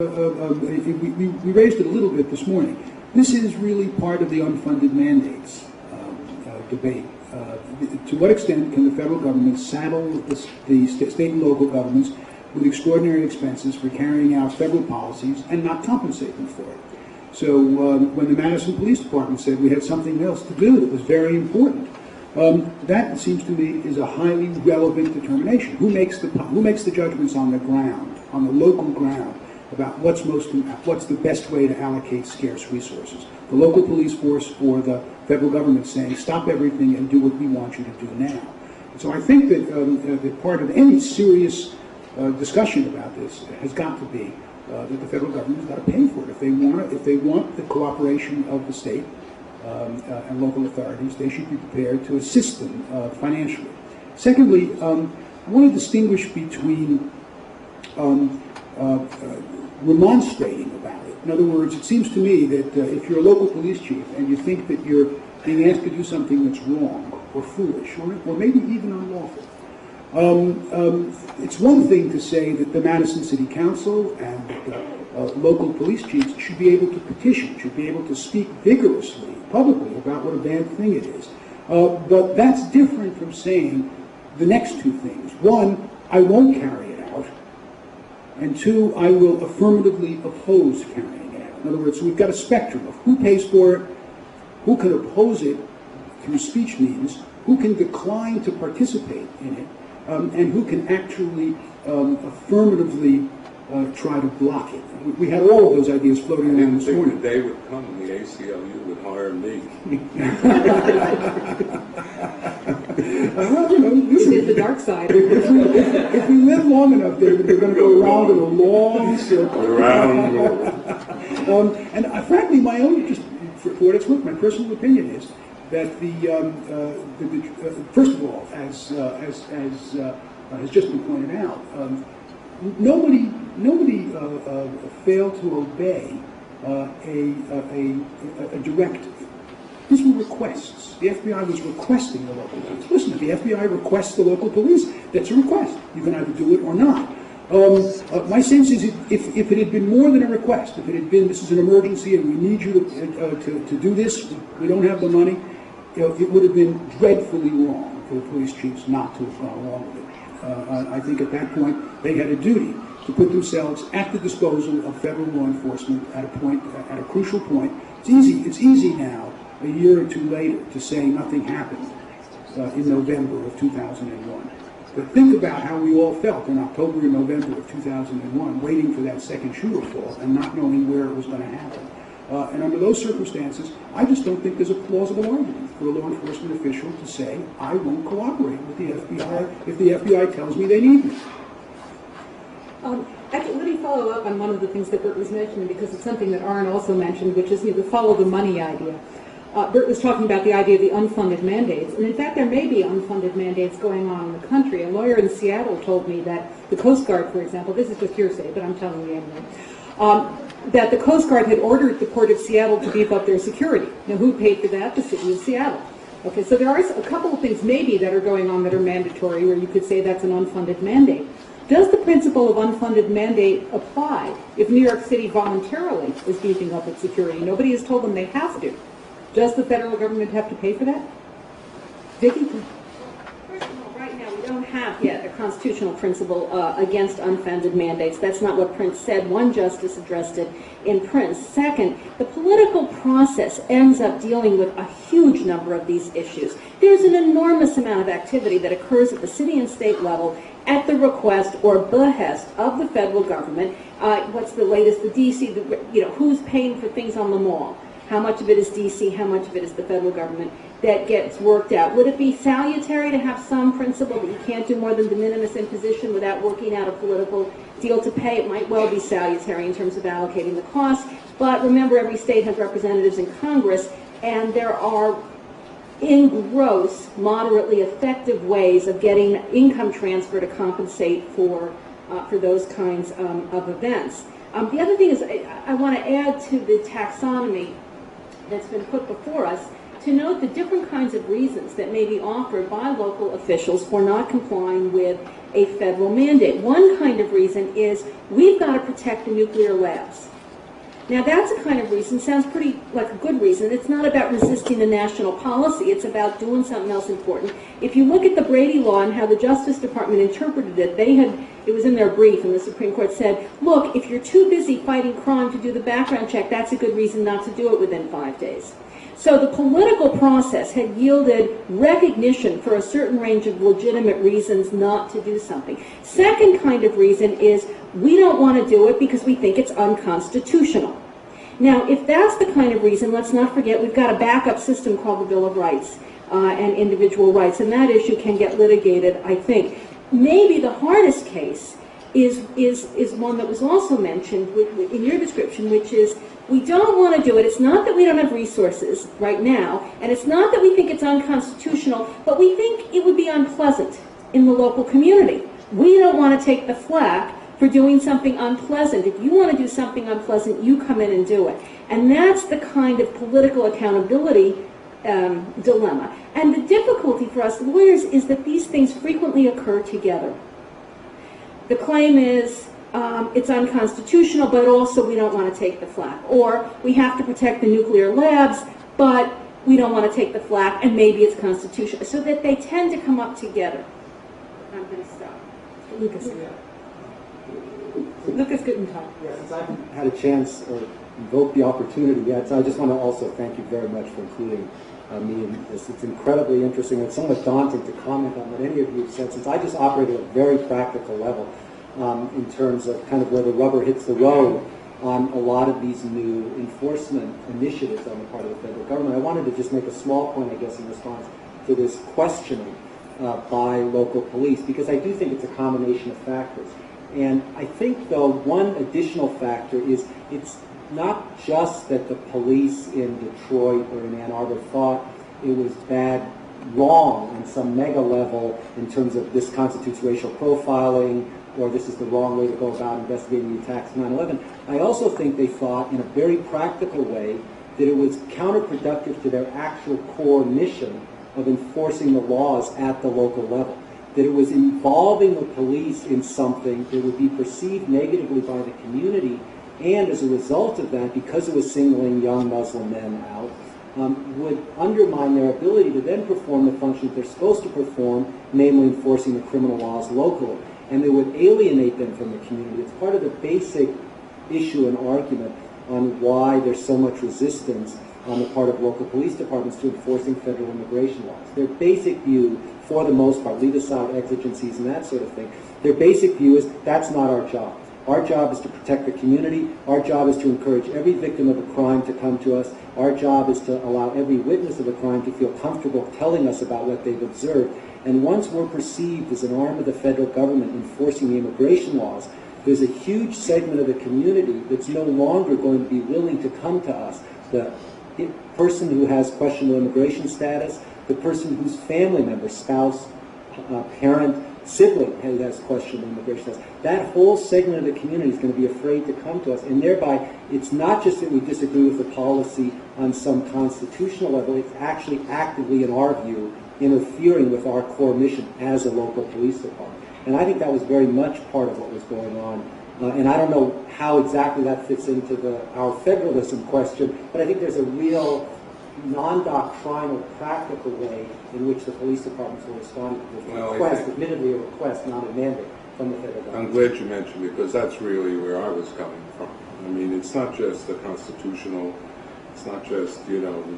we raised it a little bit this morning. This is really part of the unfunded mandates debate. To what extent can the federal government saddle the state and local governments with extraordinary expenses for carrying out federal policies and not compensate them for it? So when the Madison Police Department said we had something else to do that was very important, that, it seems to me, is a highly relevant determination. Who makes the judgments on the ground, on the local ground, about what's the best way to allocate scarce resources? The local police force or the federal government saying, stop everything and do what we want you to do now? So I think that part of any serious discussion about this has got to be that the federal government has got to pay for it. If they want the cooperation of the state and local authorities, they should be prepared to assist them financially. Secondly, I want to distinguish between remonstrating about it. In other words, it seems to me that if you're a local police chief and you think that you're being asked to do something that's wrong or foolish or maybe even unlawful, it's one thing to say that the Madison City Council and local police chiefs should be able to petition, should be able to speak vigorously, publicly, about what a bad thing it is. But that's different from saying the next two things. One, I won't carry it out. And two, I will affirmatively oppose carrying it out. In other words, we've got a spectrum of who pays for it, who can oppose it through speech means, who can decline to participate in it, and who can actually affirmatively try to block it. We had all of those ideas floating around this morning. The day would come when the ACLU would hire me. Well, you know, this is the dark side. If we live long enough, David, we're going to go around in a long circle. And frankly, my own, just for what it's worth, my personal opinion is that first of all, as has just been pointed out, nobody failed to obey a directive. These were requests. The FBI was requesting the local police. Listen, if the FBI requests the local police, that's a request. You can either do it or not. My sense is if it had been more than a request, if it had been, this is an emergency and we need you to do this, we don't have the money, it would have been dreadfully wrong for the police chiefs not to have gone along with it. I think at that point they had a duty to put themselves at the disposal of federal law enforcement at a crucial point. It's easy now, a year or two later, to say nothing happened in November of 2001. But think about how we all felt in October and November of 2001, waiting for that second shoe to fall and not knowing where it was going to happen. And under those circumstances, I just don't think there's a plausible argument for a law enforcement official to say, I won't cooperate with the FBI if the FBI tells me they need me. Actually, let me follow up on one of the things that Bert was mentioning, because it's something that Arne also mentioned, which is the follow the money idea. Bert was talking about the idea of the unfunded mandates, and in fact there may be unfunded mandates going on in the country. A lawyer in Seattle told me that the Coast Guard, for example, this is just hearsay, but I'm telling you anyway, that the Coast Guard had ordered the Port of Seattle to beef up their security. Now, who paid for that? The city of Seattle. Okay, so there are a couple of things maybe that are going on that are mandatory, where you could say that's an unfunded mandate. Does the principle of unfunded mandate apply if New York City voluntarily is beefing up its security? Nobody has told them they have to. Does the federal government have to pay for that? Vicki? First of all, right now we don't have yet a constitutional principle against unfunded mandates. That's not what Prince said. One justice addressed it in Prince. Second, the political process ends up dealing with a huge number of these issues. There's an enormous amount of activity that occurs at the city and state level at the request or behest of the federal government. What's the latest? The D.C., who's paying for things on the mall? How much of it is D.C., how much of it is the federal government? That gets worked out. Would it be salutary to have some principle that you can't do more than de minimis imposition without working out a political deal to pay? It might well be salutary in terms of allocating the costs, but remember, every state has representatives in Congress, and there are, in gross, moderately effective ways of getting income transfer to compensate for those kinds of events. The other thing is, I want to add to the taxonomy that's been put before us, to note the different kinds of reasons that may be offered by local officials for not complying with a federal mandate. One kind of reason is we've got to protect the nuclear labs. Now that's a kind of reason, sounds pretty like a good reason. It's not about resisting a national policy, it's about doing something else important. If you look at the Brady Law and how the Justice Department interpreted it, it was in their brief and the Supreme Court said, look, if you're too busy fighting crime to do the background check, that's a good reason not to do it within 5 days. So the political process had yielded recognition for a certain range of legitimate reasons not to do something. Second kind of reason is we don't want to do it because we think it's unconstitutional. Now, if that's the kind of reason, let's not forget we've got a backup system called the Bill of Rights and individual rights, and that issue can get litigated, I think. Maybe the hardest case is one that was also mentioned in your description, which is we don't want to do it. It's not that we don't have resources right now, and it's not that we think it's unconstitutional, but we think it would be unpleasant in the local community. We don't want to take the flak for doing something unpleasant. If you want to do something unpleasant, you come in and do it. And that's the kind of political accountability dilemma. And the difficulty for us lawyers is that these things frequently occur together. The claim is it's unconstitutional, but also we don't want to take the flak. Or we have to protect the nuclear labs, but we don't want to take the flak, and maybe it's constitutional. So that they tend to come up together. I'm going to stop. Lucas. Lucas Gutentag. Yeah, since I haven't had a chance or invoked the opportunity yet, so I just want to also thank you very much for including me in this. It's incredibly interesting. It's somewhat daunting to comment on what any of you have said, since I just operate at a very practical level in terms of kind of where the rubber hits the road on a lot of these new enforcement initiatives on the part of the federal government. I wanted to just make a small point, I guess, in response to this questioning by local police, because I do think it's a combination of factors. And I think, though, one additional factor is it's not just that the police in Detroit or in Ann Arbor thought it was wrong on some mega level in terms of this constitutes racial profiling or this is the wrong way to go about investigating the attacks of 9/11. I also think they thought in a very practical way that it was counterproductive to their actual core mission of enforcing the laws at the local level. That it was involving the police in something that would be perceived negatively by the community, and as a result of that, because it was singling young Muslim men out, would undermine their ability to then perform the functions they're supposed to perform, namely enforcing the criminal laws locally. And they would alienate them from the community. It's part of the basic issue and argument on why there's so much resistance on the part of local police departments to enforcing federal immigration laws. Their basic view, for the most part, leave aside exigencies and that sort of thing, their basic view is that's not our job. Our job is to protect the community. Our job is to encourage every victim of a crime to come to us. Our job is to allow every witness of a crime to feel comfortable telling us about what they've observed. And once we're perceived as an arm of the federal government enforcing the immigration laws, there's a huge segment of the community that's no longer going to be willing to come to us. The person who has questionable immigration status, the person whose family member, spouse, parent, sibling who has questionable immigration status, that whole segment of the community is going to be afraid to come to us. And thereby, it's not just that we disagree with the policy on some constitutional level, it's actually actively, in our view, interfering with our core mission as a local police department. And I think that was very much part of what was going on. And I don't know how exactly that fits into our federalism question, but I think there's a real non-doctrinal, practical way in which the police departments will respond to this request, admittedly a request, not a mandate from the federal government. I'm glad you mentioned it, because that's really where I was coming from. I mean, it's not just the constitutional, it's not just,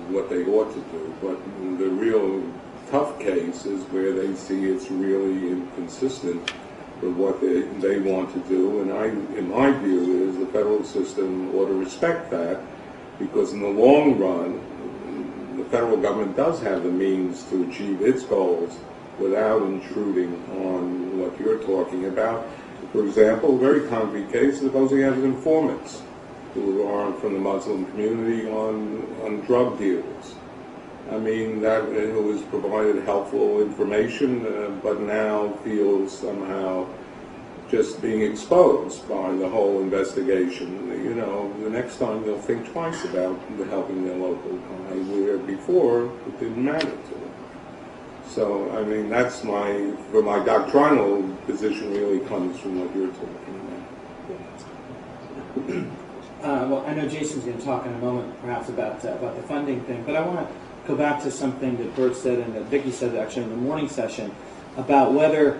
what they ought to do, but the real tough case is where they see it's really inconsistent with what they want to do. And in my view, is the federal system ought to respect that, because in the long run, the federal government does have the means to achieve its goals without intruding on what you're talking about. For example, a very concrete case, suppose you have informants who are from the Muslim community on drug deals. I mean, that who has provided helpful information, but now feels somehow just being exposed by the whole investigation. The next time they'll think twice about helping their local guy, where before it didn't matter to them. So, I mean, that's my doctrinal position really comes from what you're talking about. Well, I know Jason's going to talk in a moment, perhaps, about the funding thing, but I want to go back to something that Bert said and that Vicki said actually in the morning session about whether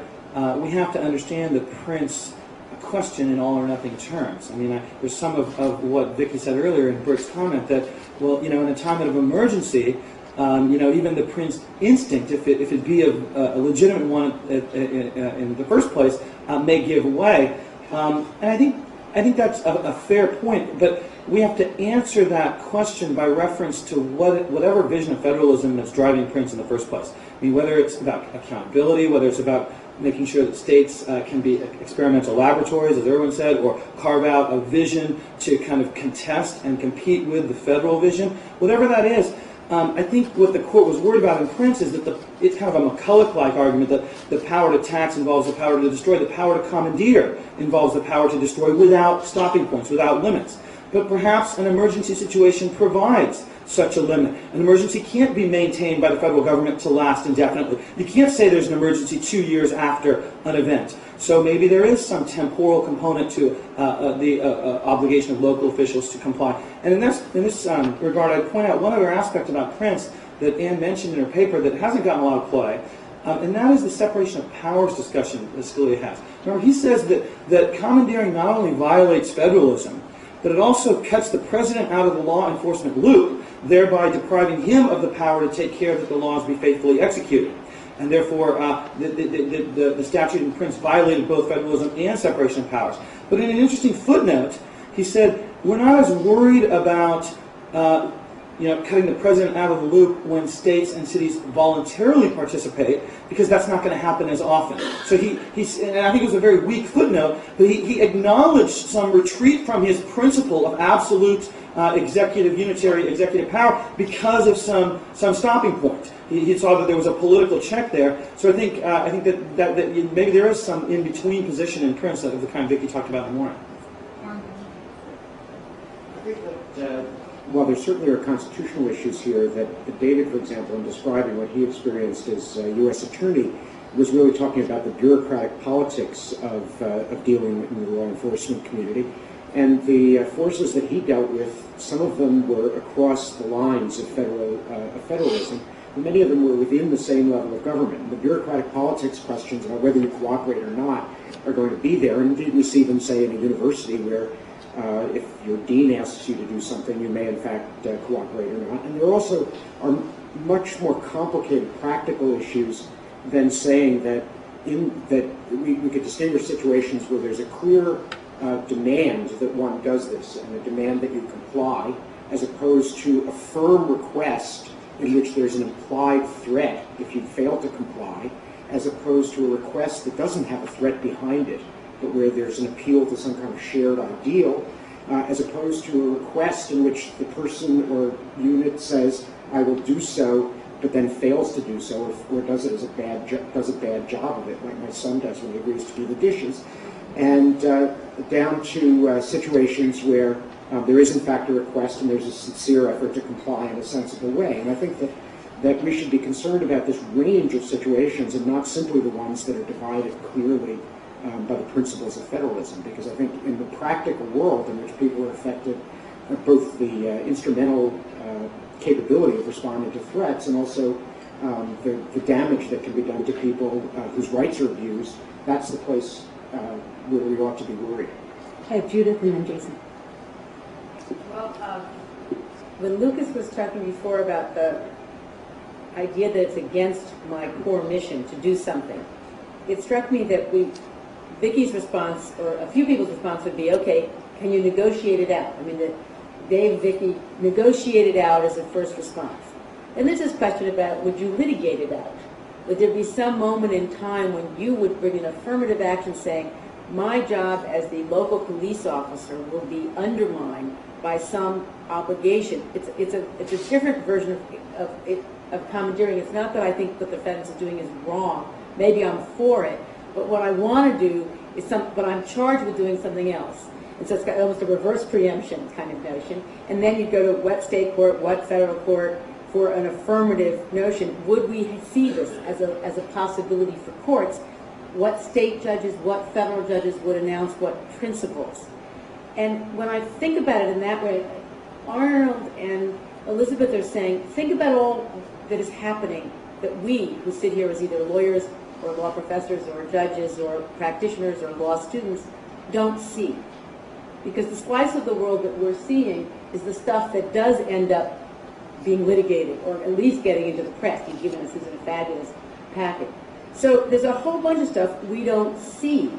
we have to understand the Prince question in all or nothing terms. I mean, there's some of what Vicki said earlier in Bert's comment that, well, in a time of emergency, even the Prince instinct, if it be a legitimate one in the first place, may give way. And I think that's a fair point, but we have to answer that question by reference to whatever vision of federalism that's driving Prince in the first place. I mean, whether it's about accountability, whether it's about making sure that states can be experimental laboratories, as Irwin said, or carve out a vision to kind of contest and compete with the federal vision, whatever that is. I think what the court was worried about in Prince is that it's kind of a McCulloch-like argument that the power to tax involves the power to destroy, the power to commandeer involves the power to destroy without stopping points, without limits. But perhaps an emergency situation provides such a limit. An emergency can't be maintained by the federal government to last indefinitely. You can't say there's an emergency 2 years after an event. So maybe there is some temporal component to the obligation of local officials to comply. And in this regard, I'd point out one other aspect about Prince that Anne mentioned in her paper that hasn't gotten a lot of play, and that is the separation of powers discussion that Scalia has. Remember, he says that commandeering not only violates federalism, but it also cuts the president out of the law enforcement loop, thereby depriving him of the power to take care that the laws be faithfully executed. And therefore, the statute in Prince violated both federalism and separation of powers. But in an interesting footnote, he said, we're not as worried about cutting the president out of the loop when states and cities voluntarily participate, because that's not going to happen as often. So and I think it was a very weak footnote, but he acknowledged some retreat from his principle of absolute unitary executive power because of some stopping point. He saw that there was a political check there. So I think that maybe there is some in-between position in Prince of the kind Vicki talked about in the morning. While there certainly are constitutional issues here, that David, for example, in describing what he experienced as a U.S. attorney, was really talking about the bureaucratic politics of dealing in the law enforcement community. And the forces that he dealt with, some of them were across the lines of federalism, and many of them were within the same level of government. And the bureaucratic politics questions about whether you cooperate or not are going to be there. And indeed, we see them, say, in a university where if your dean asks you to do something, you may in fact cooperate or not. And there also are much more complicated practical issues than saying that we could distinguish situations where there's a clear demand that one does this and a demand that you comply, as opposed to a firm request in which there's an implied threat if you fail to comply, as opposed to a request that doesn't have a threat behind it, but where there's an appeal to some kind of shared ideal, as opposed to a request in which the person or unit says, I will do so, but then fails to do so, or does it as does a bad job of it, like my son does when he agrees to do the dishes, and down to situations where there is in fact a request and there's a sincere effort to comply in a sensible way. And I think that we should be concerned about this range of situations and not simply the ones that are divided clearly by the principles of federalism, because I think in the practical world in which people are affected, both the instrumental capability of responding to threats and also the damage that can be done to people whose rights are abused, that's the place where we ought to be worried. I have Judith and then Jason. Well, when Lucas was talking before about the idea that it's against my core mission to do something, it struck me that Vicki's response, or a few people's response would be, okay, can you negotiate it out? I mean, Vicki negotiated out as a first response. And there's this question about, would you litigate it out? Would there be some moment in time when you would bring an affirmative action saying, my job as the local police officer will be undermined by some obligation? It's a different version of commandeering. It's not that I think what the feds is doing is wrong. Maybe I'm for it. But what I want to do is but I'm charged with doing something else. And so it's got almost a reverse preemption kind of notion. And then you go to what state court, what federal court, for an affirmative notion. Would we see this as a possibility for courts? What state judges, what federal judges would announce what principles? And when I think about it in that way, Arnold and Elizabeth are saying, think about all that is happening that we, who sit here as either lawyers or law professors or judges or practitioners or law students, don't see. Because the slice of the world that we're seeing is the stuff that does end up being litigated, or at least getting into the press. You've given us this in a fabulous packet. So there's a whole bunch of stuff we don't see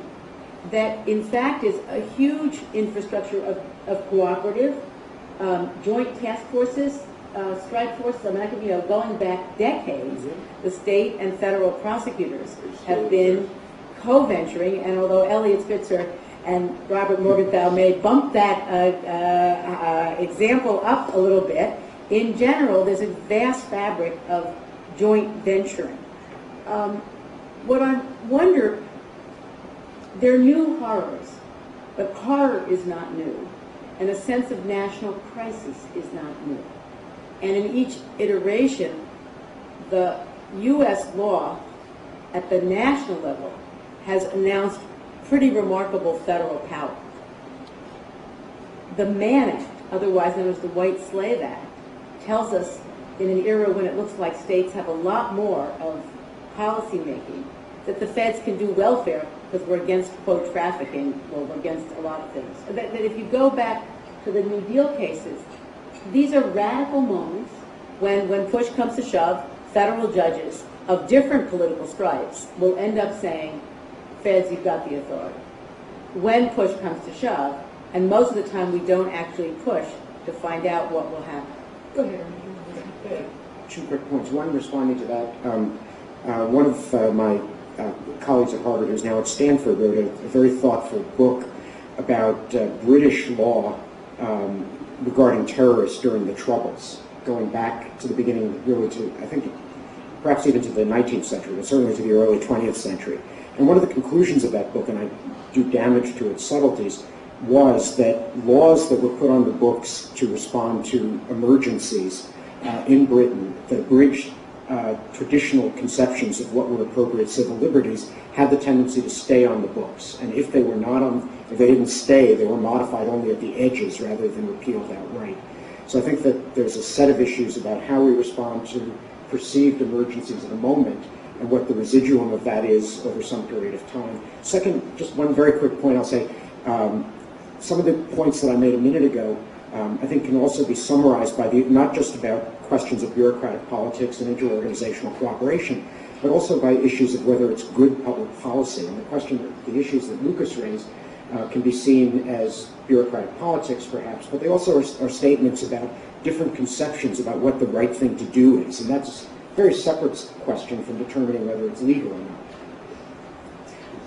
that, in fact, is a huge infrastructure of cooperative, joint task forces, strike forces. I mean, going back decades, the state and federal prosecutors have been co-venturing, and although Elliot Spitzer and Robert Morgenthau may bump that example up a little bit, in general, there's a vast fabric of joint venturing. What I wonder, there are new horrors, but horror is not new, and a sense of national crisis is not new. And in each iteration, the U.S. law at the national level has announced pretty remarkable federal power. The Mann Act, otherwise known as the White Slave Act, tells us in an era when it looks like states have a lot more of policy making, that the feds can do welfare because we're against, quote, trafficking, well, we're against a lot of things. That if you go back to the New Deal cases, these are radical moments when push comes to shove, federal judges of different political stripes will end up saying, feds, you've got the authority. When push comes to shove, and most of the time we don't actually push to find out what will happen. Go ahead. Two quick points. One, responding to that, one of my colleagues at Harvard, who's now at Stanford, wrote a very thoughtful book about British law regarding terrorists during the Troubles, going back to the beginning, really to, I think, perhaps even to the 19th century, but certainly to the early 20th century. And one of the conclusions of that book, and I do damage to its subtleties, was that laws that were put on the books to respond to emergencies in Britain that abridged traditional conceptions of what were appropriate civil liberties had the tendency to stay on the books. And if they were not on, if they didn't stay, they were modified only at the edges rather than repealed outright. So I think that there's a set of issues about how we respond to perceived emergencies in a moment and what the residuum of that is over some period of time. Second, just one very quick point I'll say. Some of the points that I made a minute ago, I think can also be summarized by not just about questions of bureaucratic politics and interorganizational cooperation, but also by issues of whether it's good public policy. And the issues that Lucas raised can be seen as bureaucratic politics, perhaps, but they also are statements about different conceptions about what the right thing to do is. And that's a very separate question from determining whether it's legal or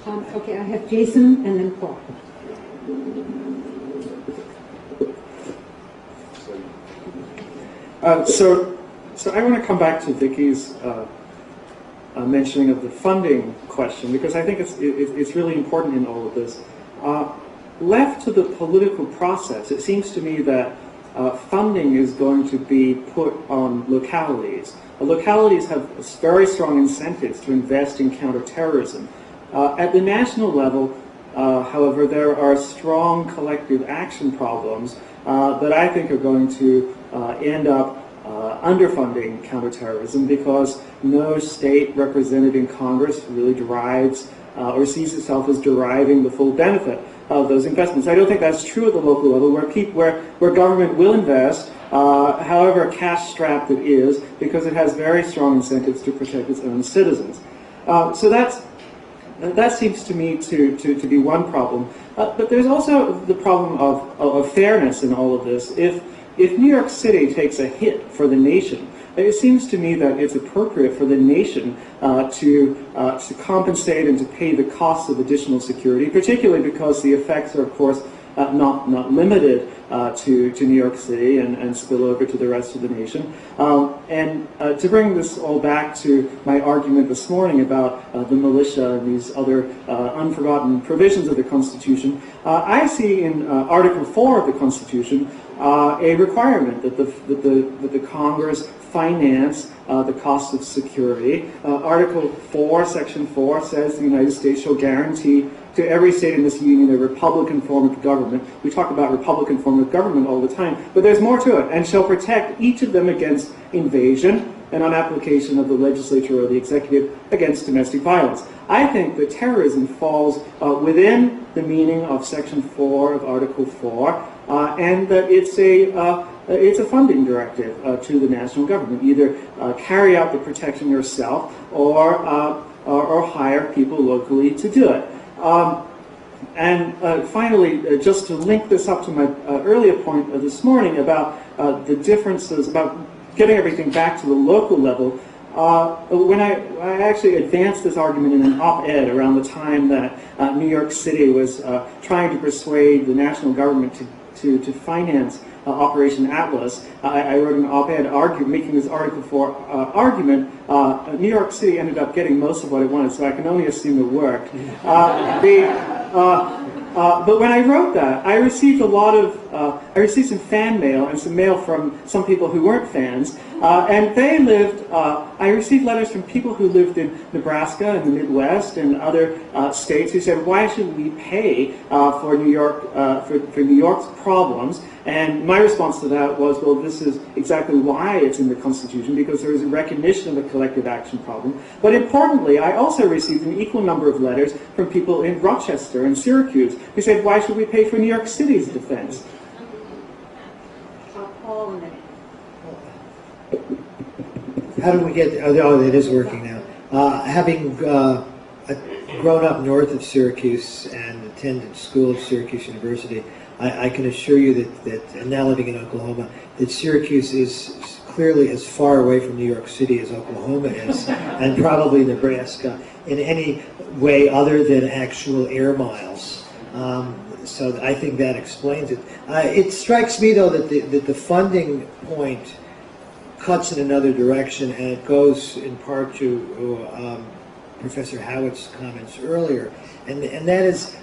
not. Okay, I have Jason and then Paul. So I want to come back to Vicki's mentioning of the funding question, because I think it's really important in all of this. Left to the political process, it seems to me that funding is going to be put on localities. Localities have very strong incentives to invest in counterterrorism. At the national level, however, there are strong collective action problems that I think are going to end up underfunding counterterrorism, because no state represented in Congress really derives or sees itself as deriving the full benefit of those investments. I don't think that's true at the local level, where government will invest, however cash-strapped it is, because it has very strong incentives to protect its own citizens. So that seems to me to be one problem. But there's also the problem of fairness in all of this. If New York City takes a hit for the nation, it seems to me that it's appropriate for the nation to compensate and to pay the costs of additional security, particularly because the effects are, of course, not limited to New York City and spill over to the rest of the nation. And to bring this all back to my argument this morning about the militia and these other unforgotten provisions of the Constitution, I see in Article 4 of the Constitution a requirement that the Congress finance the cost of security. Article 4, Section 4 says the United States shall guarantee to every state in this union a Republican form of government. We talk about Republican form of government all the time, but there's more to it, and shall protect each of them against invasion and on application of the legislature or the executive against domestic violence. I think that terrorism falls within the meaning of Section 4 of Article 4, and that it's a funding directive to the national government. Either carry out the protection yourself or hire people locally to do it. And finally, just to link this up to my earlier point this morning about the differences, about getting everything back to the local level, when I actually advanced this argument in an op-ed around the time that New York City was trying to persuade the national government to finance Operation Atlas, I wrote an op-ed making this Article 4 argument. New York City ended up getting most of what it wanted, so I can only assume it worked. But when I wrote that, I received I received some fan mail and some mail from some people who weren't fans, and they lived, I received letters from people who lived in Nebraska and the Midwest and other states who said, why should we pay for New York, for New York's problems? And my response to that was, well, this is exactly why it's in the Constitution, because there is a recognition of a collective action problem. But importantly, I also received an equal number of letters from people in Rochester and Syracuse who said, why should we pay for New York City's defense? Paul, and then How do we get, oh, it is working now. Having grown up north of Syracuse and attended school at Syracuse University, I can assure you that, and now living in Oklahoma, that Syracuse is clearly as far away from New York City as Oklahoma is, and probably Nebraska, in any way other than actual air miles. So I think that explains it. It strikes me, though, that the funding point cuts in another direction, and it goes in part to Professor Howitt's comments earlier, and that is,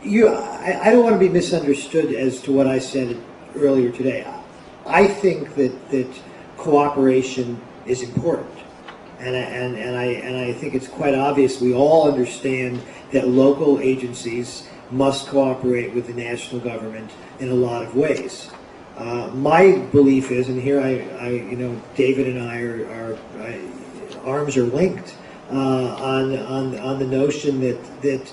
I don't want to be misunderstood as to what I said earlier today. I think that cooperation is important, and I think it's quite obvious we all understand that local agencies must cooperate with the national government in a lot of ways. My belief is, and here David and I are arms are linked on the notion that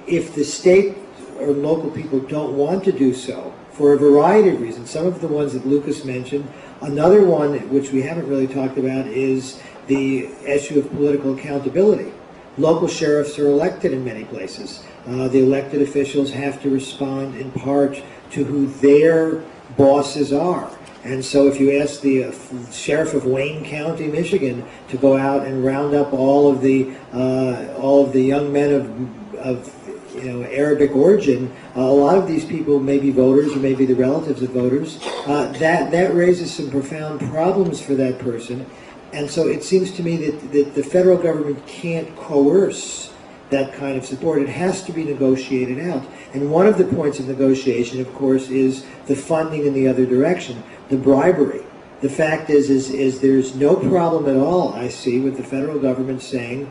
if the state or local people don't want to do so, for a variety of reasons, some of the ones that Lucas mentioned, another one which we haven't really talked about is the issue of political accountability. Local sheriffs are elected in many places. The elected officials have to respond in part to who their bosses are. And so if you ask the sheriff of Wayne County, Michigan, to go out and round up all of the young men of Arabic origin, a lot of these people may be voters or may be the relatives of voters. That raises some profound problems for that person. And so it seems to me that the federal government can't coerce that kind of support. It has to be negotiated out. And one of the points of negotiation, of course, is the funding in the other direction, the bribery. The fact is there's no problem at all, I see, with the federal government saying,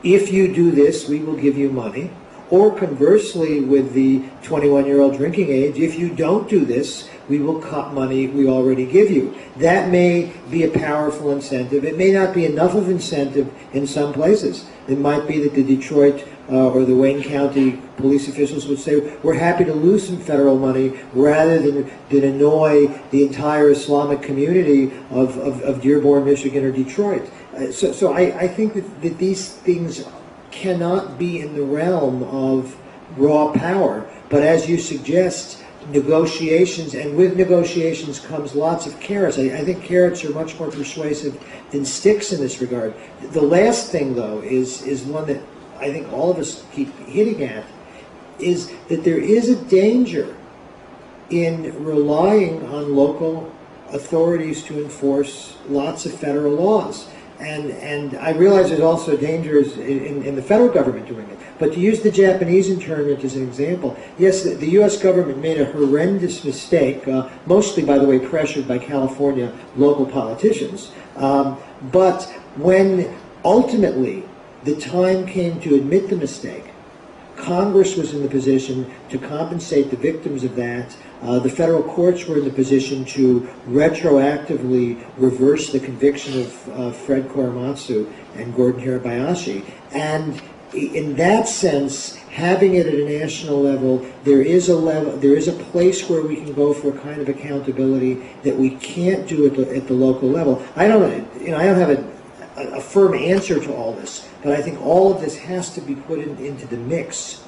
if you do this, we will give you money. Or conversely, with the 21-year-old drinking age, if you don't do this, we will cut money we already give you. That may be a powerful incentive. It may not be enough of incentive in some places. It might be that the Detroit or the Wayne County police officials would say, we're happy to lose some federal money rather than annoy the entire Islamic community of Dearborn, Michigan, or Detroit. So I think that these things cannot be in the realm of raw power. But as you suggest, negotiations, and with negotiations comes lots of carrots. I think carrots are much more persuasive than sticks in this regard. The last thing, though, is one that I think all of us keep hitting at. is that there is a danger in relying on local authorities to enforce lots of federal laws. And I realize there's also dangers in the federal government doing it. But to use the Japanese internment as an example, yes, the U.S. government made a horrendous mistake, mostly, by the way, pressured by California local politicians. But when ultimately the time came to admit the mistake, Congress was in the position to compensate the victims of that. The federal courts were in the position to retroactively reverse the conviction of Fred Korematsu and Gordon Hirabayashi. And in that sense, having it at a national level, there is a place where we can go for a kind of accountability that we can't do at the local level. I don't have a firm answer to all this, but I think all of this has to be put into the mix.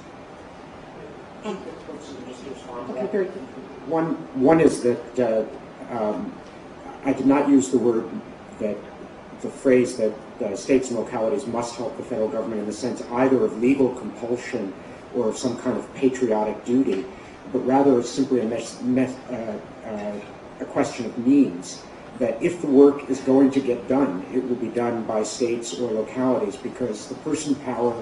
Okay, very good. One is that I did not use the phrase that states and localities must help the federal government in the sense either of legal compulsion or of some kind of patriotic duty, but rather simply a question of means. That if the work is going to get done, it will be done by states or localities because the person power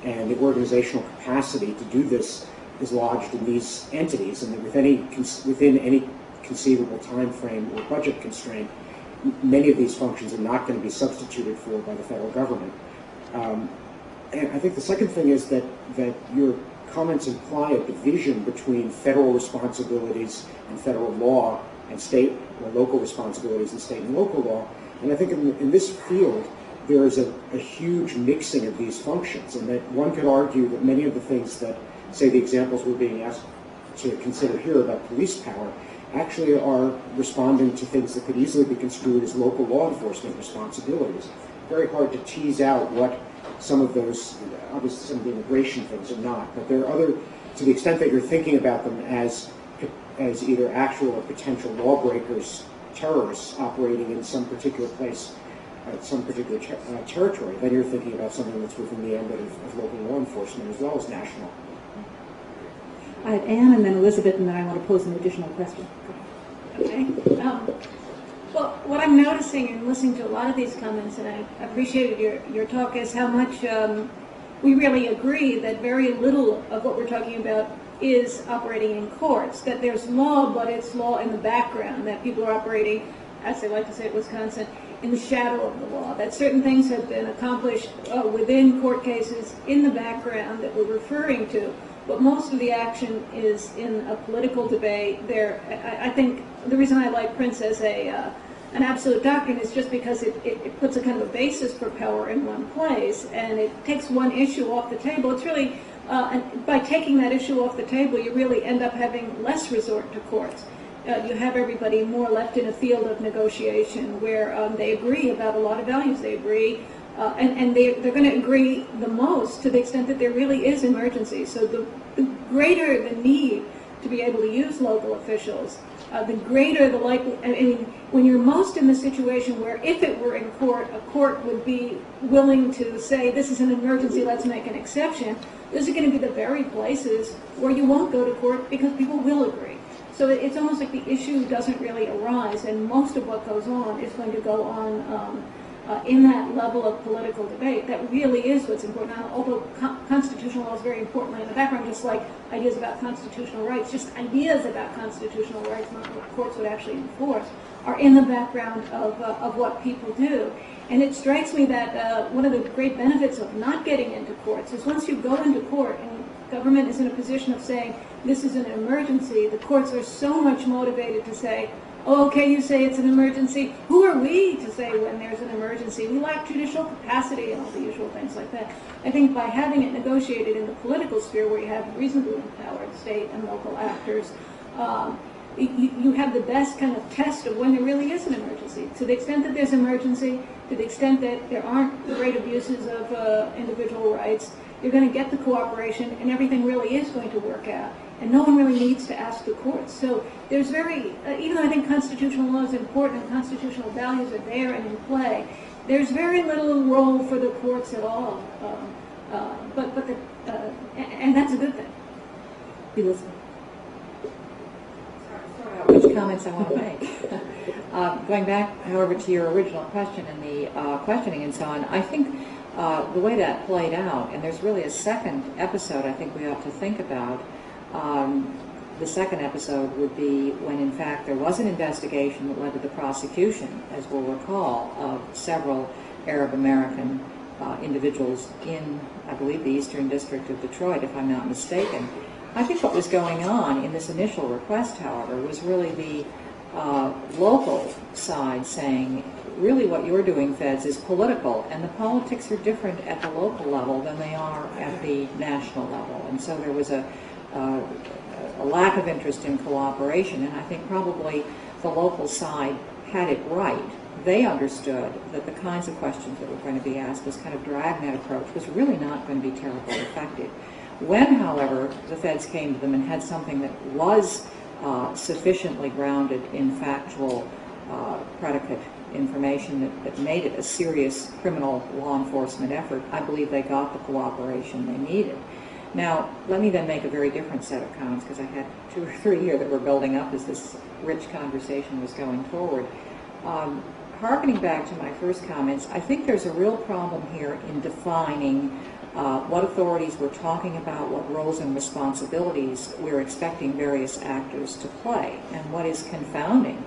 and the organizational capacity to do this is lodged in these entities, and that within any conceivable time frame or budget constraint, many of these functions are not going to be substituted for by the federal government. And I think the second thing is that your comments imply a division between federal responsibilities and federal law and state or local responsibilities and state and local law. And I think in this field, there is a huge mixing of these functions, and that one could argue that many of the things that, say, the examples we're being asked to consider here about police power, actually are responding to things that could easily be construed as local law enforcement responsibilities. Very hard to tease out what some of those, obviously some of the immigration things are not, but there are other, to the extent that you're thinking about them as either actual or potential lawbreakers, terrorists operating in some particular place, some particular territory, then you're thinking about something that's within the ambit of local law enforcement as well as national. I have Anne and then Elizabeth, and then I want to pose an additional question. Okay. Well, what I'm noticing in listening to a lot of these comments, and I appreciated your talk, is how much we really agree that very little of what we're talking about is operating in courts, that there's law, but it's law in the background, that people are operating, as they like to say at Wisconsin, in the shadow of the law, that certain things have been accomplished within court cases in the background that we're referring to, but most of the action is in a political debate. I think the reason I like Prince as an absolute doctrine is just because it puts a kind of a basis for power in one place, and it takes one issue off the table. It's really, and by taking that issue off the table, you really end up having less resort to courts. You have everybody more left in a field of negotiation where they agree about a lot of values. They agree, and they're going to agree the most to the extent that there really is emergency. So the greater the need to be able to use local officials, the greater the likelihood. I mean, when you're most in the situation where if it were in court, a court would be willing to say, this is an emergency, let's make an exception. Those are going to be the very places where you won't go to court because people will agree. So it's almost like the issue doesn't really arise, and most of what goes on is going to go on in that level of political debate. That really is what's important. Now, although constitutional law is very importantly in the background, just like ideas about constitutional rights, just ideas about constitutional rights, not what courts would actually enforce, are in the background of what people do. And it strikes me that one of the great benefits of not getting into courts is once you go into court and government is in a position of saying this is an emergency, the courts are so much motivated to say, oh, okay, you say it's an emergency. Who are we to say when there's an emergency? We lack judicial capacity and all the usual things like that. I think by having it negotiated in the political sphere where you have reasonably empowered state and local actors, you have the best kind of test of when there really is an emergency. To the extent that there's emergency, to the extent that there aren't great abuses of individual rights, you're going to get the cooperation and everything really is going to work out. And no one really needs to ask the courts. So there's even though I think constitutional law is important and constitutional values are there and in play, there's very little role for the courts at all. And that's a good thing. be listening. Which comments I want to make. Going back, however, to your original question and the questioning and so on, I think the way that played out, and there's really a second episode I think we ought to think about. The second episode would be when, in fact, there was an investigation that led to the prosecution, as we'll recall, of several Arab American individuals in, I believe, the Eastern District of Detroit, if I'm not mistaken. I think what was going on in this initial request, however, was really the local side saying, really what you're doing, feds, is political, and the politics are different at the local level than they are at the national level. And so there was a lack of interest in cooperation, and I think probably the local side had it right. They understood that the kinds of questions that were going to be asked, this kind of dragnet approach, was really not going to be terribly effective. When, however, the feds came to them and had something that was sufficiently grounded in factual predicate information that made it a serious criminal law enforcement effort, I believe they got the cooperation they needed. Now, let me then make a very different set of comments, because I had 2 or 3 here that were building up as this rich conversation was going forward. Harkening back to my first comments, I think there's a real problem here in defining what authorities we're talking about, what roles and responsibilities we're expecting various actors to play. And what is confounding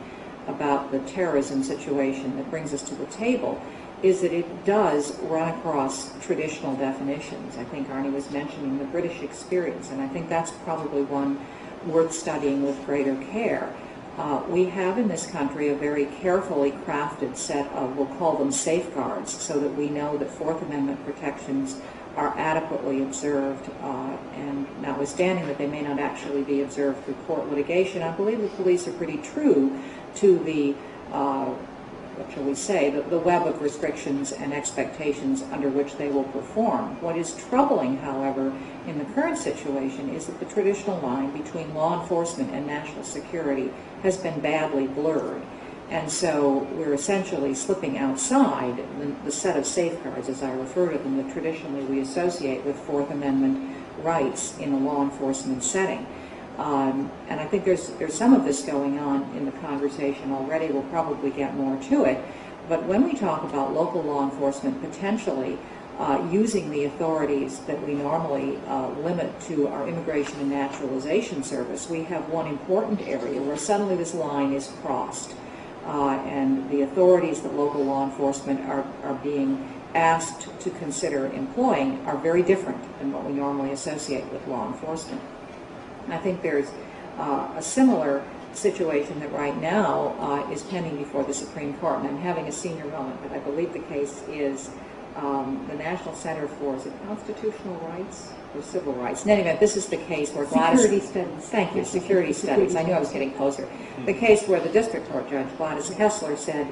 about the terrorism situation that brings us to the table is that it does run across traditional definitions. I think Arnie was mentioning the British experience, and I think that's probably one worth studying with greater care. We have in this country a very carefully crafted set of, we'll call them safeguards, so that we know that Fourth Amendment protections are adequately observed, and notwithstanding that they may not actually be observed through court litigation, I believe the police are pretty true to the what shall we say, the web of restrictions and expectations under which they will perform. What is troubling, however, in the current situation is that the traditional line between law enforcement and national security has been badly blurred. And so we're essentially slipping outside the set of safeguards, as I refer to them, that traditionally we associate with Fourth Amendment rights in a law enforcement setting. And I think there's some of this going on in the conversation already. We'll probably get more to it. But when we talk about local law enforcement potentially using the authorities that we normally limit to our Immigration and Naturalization Service, we have one important area where suddenly this line is crossed. And the authorities that local law enforcement are being asked to consider employing are very different than what we normally associate with law enforcement. I think there's a similar situation that right now is pending before the Supreme Court, and I'm having a senior moment, but I believe the case is the National Center for, is it Constitutional Rights or Civil Rights? In any event, this is the case where Gladys... Security studies. Thank you, security studies. I knew I was getting closer. The case where the district court judge, Gladys Kessler, said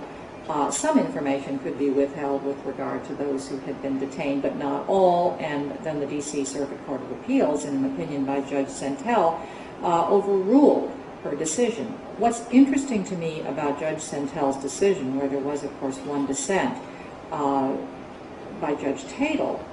some information could be withheld with regard to those who had been detained, but not all, and then the D.C. Circuit Court of Appeals, in an opinion by Judge Sentel, overruled her decision. What's interesting to me about Judge Sentel's decision, where there was, of course, one dissent by Judge Tatel,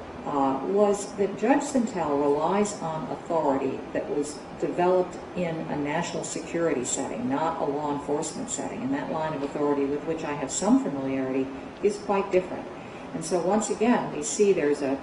was that Judge Sentel relies on authority that was developed in a national security setting, not a law enforcement setting. And that line of authority, with which I have some familiarity, is quite different. And so once again, we see there's a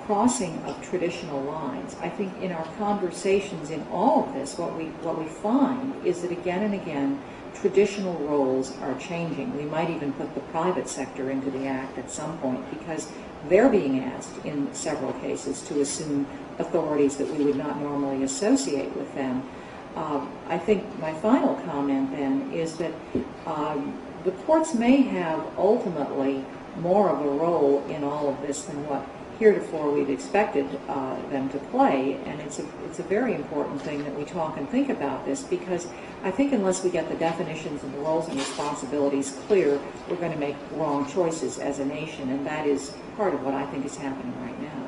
crossing of traditional lines. I think in our conversations in all of this, what we find is that again and again, traditional roles are changing. We might even put the private sector into the act at some point, because they're being asked in several cases to assume authorities that we would not normally associate with them. I think my final comment then is that the courts may have ultimately more of a role in all of this than what heretofore we've expected them to play, and it's a very important thing that we talk and think about this, because I think unless we get the definitions and the roles and responsibilities clear, we're going to make wrong choices as a nation, and that is part of what I think is happening right now.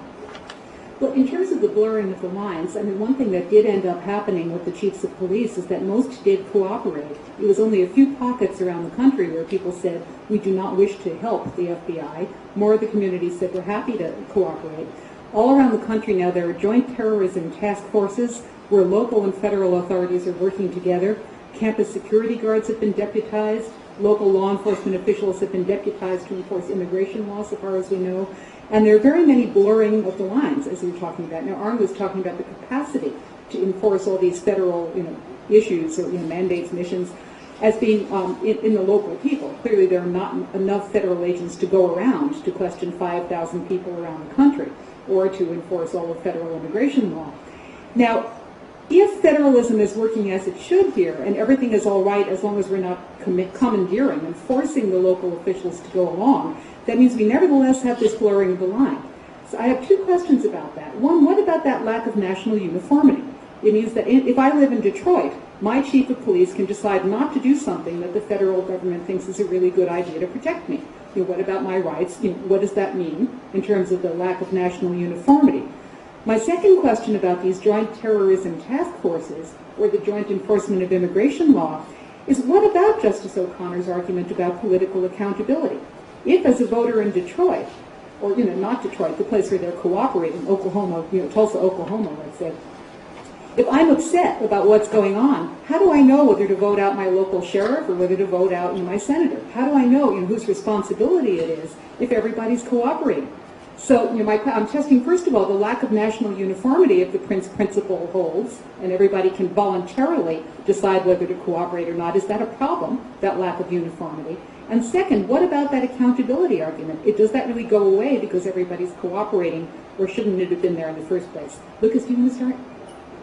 Well, in terms of the blurring of the lines, I mean, one thing that did end up happening with the chiefs of police is that most did cooperate. It was only a few pockets around the country where people said, we do not wish to help the FBI. More of the community said, we're happy to cooperate. All around the country now, there are joint terrorism task forces where local and federal authorities are working together. Campus security guards have been deputized. Local law enforcement officials have been deputized to enforce immigration laws, so far as we know. And there are very many blurring of the lines, as we were talking about. Now, Arne was talking about the capacity to enforce all these federal, issues or mandates, missions, as being in the local people. Clearly, there are not enough federal agents to go around to question 5,000 people around the country or to enforce all of federal immigration law. Now, if federalism is working as it should here, and everything is all right as long as we're not commandeering and forcing the local officials to go along, that means we nevertheless have this blurring of the line. So I have two questions about that. One, what about that lack of national uniformity? It means that if I live in Detroit, my chief of police can decide not to do something that the federal government thinks is a really good idea to protect me. What about my rights? What does that mean in terms of the lack of national uniformity? My second question about these joint terrorism task forces, or the joint enforcement of immigration law, is what about Justice O'Connor's argument about political accountability? If, as a voter in Detroit, or not Detroit, the place where they're cooperating, Oklahoma, Tulsa, Oklahoma, let's say, if I'm upset about what's going on, how do I know whether to vote out my local sheriff or whether to vote out my senator? How do I know whose responsibility it is if everybody's cooperating? So, I'm testing, first of all, the lack of national uniformity if the principle holds and everybody can voluntarily decide whether to cooperate or not. Is that a problem, that lack of uniformity? And second, what about that accountability argument? Does that really go away because everybody's cooperating, or shouldn't it have been there in the first place? Lucas, do you want to start?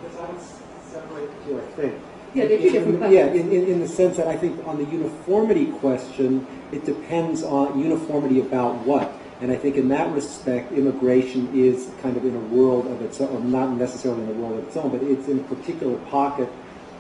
Because I would separate the two, I think. Yeah, they're two different questions. Yeah, in the sense that I think on the uniformity question, it depends on uniformity about what. And I think in that respect, immigration is kind of in a world of its own, not necessarily in a world of its own, but it's in a particular pocket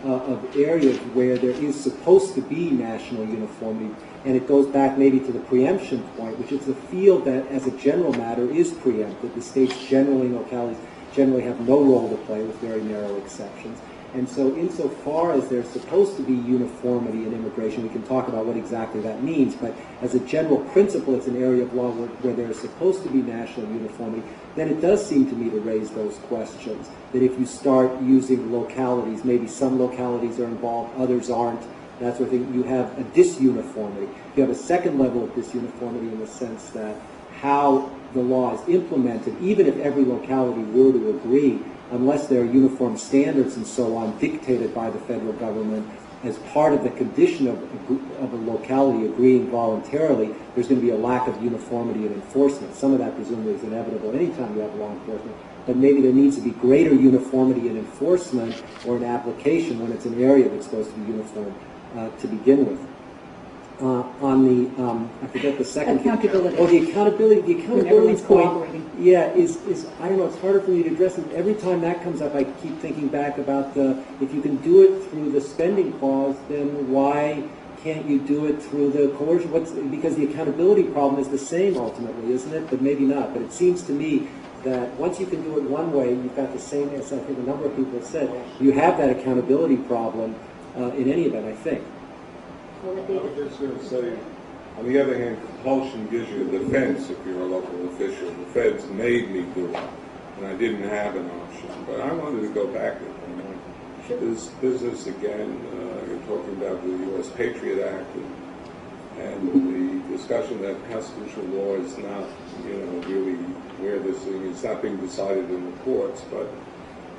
of areas where there is supposed to be national uniformity. And it goes back maybe to the preemption point, which is the field that, as a general matter, is preempted. The states generally, localities generally have no role to play, with very narrow exceptions. And so insofar as there's supposed to be uniformity in immigration, we can talk about what exactly that means, but as a general principle, it's an area of law where there's supposed to be national uniformity, then it does seem to me to raise those questions, that if you start using localities, maybe some localities are involved, others aren't, that sort of thing, you have a disuniformity. You have a second level of disuniformity in the sense that how the law is implemented, even if every locality were to agree, unless there are uniform standards and so on dictated by the federal government as part of the condition of a locality agreeing voluntarily, there's going to be a lack of uniformity in enforcement. Some of that presumably is inevitable anytime you have law enforcement, but maybe there needs to be greater uniformity in enforcement or in application when it's an area that's supposed to be uniform to begin with. On the, I forget the second. Accountability. Oh, the accountability point, cooperating. yeah, is I don't know, it's harder for me to address it. Every time that comes up, I keep thinking back about if you can do it through the spending clause, then why can't you do it through the coercion? Because the accountability problem is the same ultimately, isn't it? But maybe not. But it seems to me that once you can do it one way, you've got the same, as I think a number of people have said, you have that accountability problem in any event, I think. I was just going to say, on the other hand, compulsion gives you a defense if you're a local official. The feds made me do it, and I didn't have an option. But I wanted to go back to this business again. You're talking about the U.S. Patriot Act and the discussion that constitutional law is not, really where this thing is not being decided in the courts. But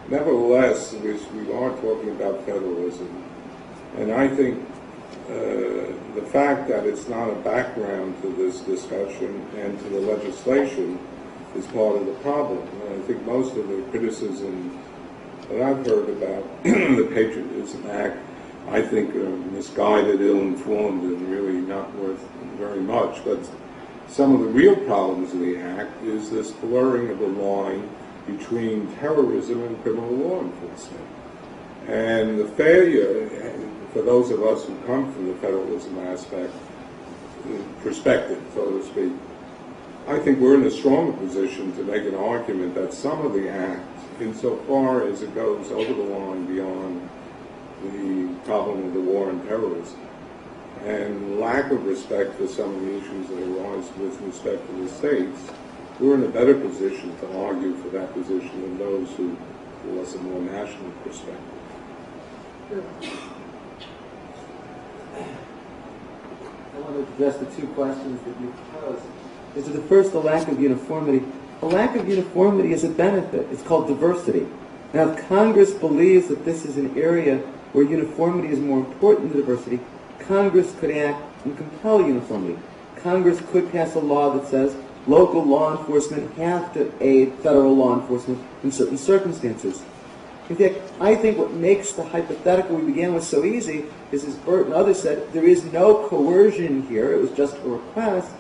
nevertheless, we are talking about federalism, and I think the fact that it's not a background to this discussion and to the legislation is part of the problem. And I think most of the criticism that I've heard about the Patriotism Act, I think are misguided, ill-informed, and really not worth very much. But some of the real problems of the Act is this blurring of the line between terrorism and criminal law enforcement. And the failure, for those of us who come from the federalism perspective, so to speak, I think we're in a stronger position to make an argument that some of the Act, insofar as it goes over the line beyond the problem of the war on terrorism, and lack of respect for some of the issues that arise with respect to the states, we're in a better position to argue for that position than those who for us a more national perspective. I want to address the two questions that you posed. Is it the first, the lack of uniformity? A lack of uniformity is a benefit. It's called diversity. Now, if Congress believes that this is an area where uniformity is more important than diversity, Congress could act and compel uniformity. Congress could pass a law that says local law enforcement have to aid federal law enforcement in certain circumstances. In fact, I think what makes the hypothetical we began with so easy is, as Bert and others said, there is no coercion here. It was just a request.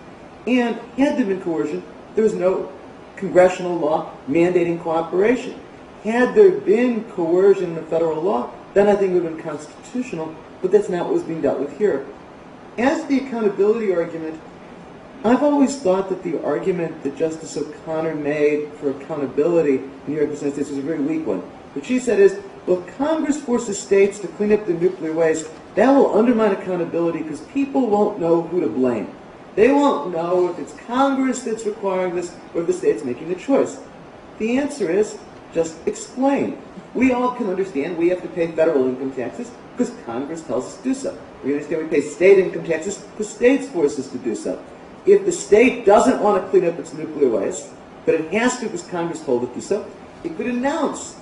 And had there been coercion, there was no congressional law mandating cooperation. Had there been coercion in the federal law, then I think it would have been constitutional, but that's not what was being dealt with here. As the accountability argument, I've always thought that the argument that Justice O'Connor made for accountability in New York United States was a very weak one. What she said is, well, if Congress forces states to clean up their nuclear waste, that will undermine accountability because people won't know who to blame. They won't know if it's Congress that's requiring this or if the state's making the choice. The answer is, just explain. We all can understand we have to pay federal income taxes because Congress tells us to do so. We understand we pay state income taxes because states force us to do so. If the state doesn't want to clean up its nuclear waste, but it has to because Congress told it to do so, it could announce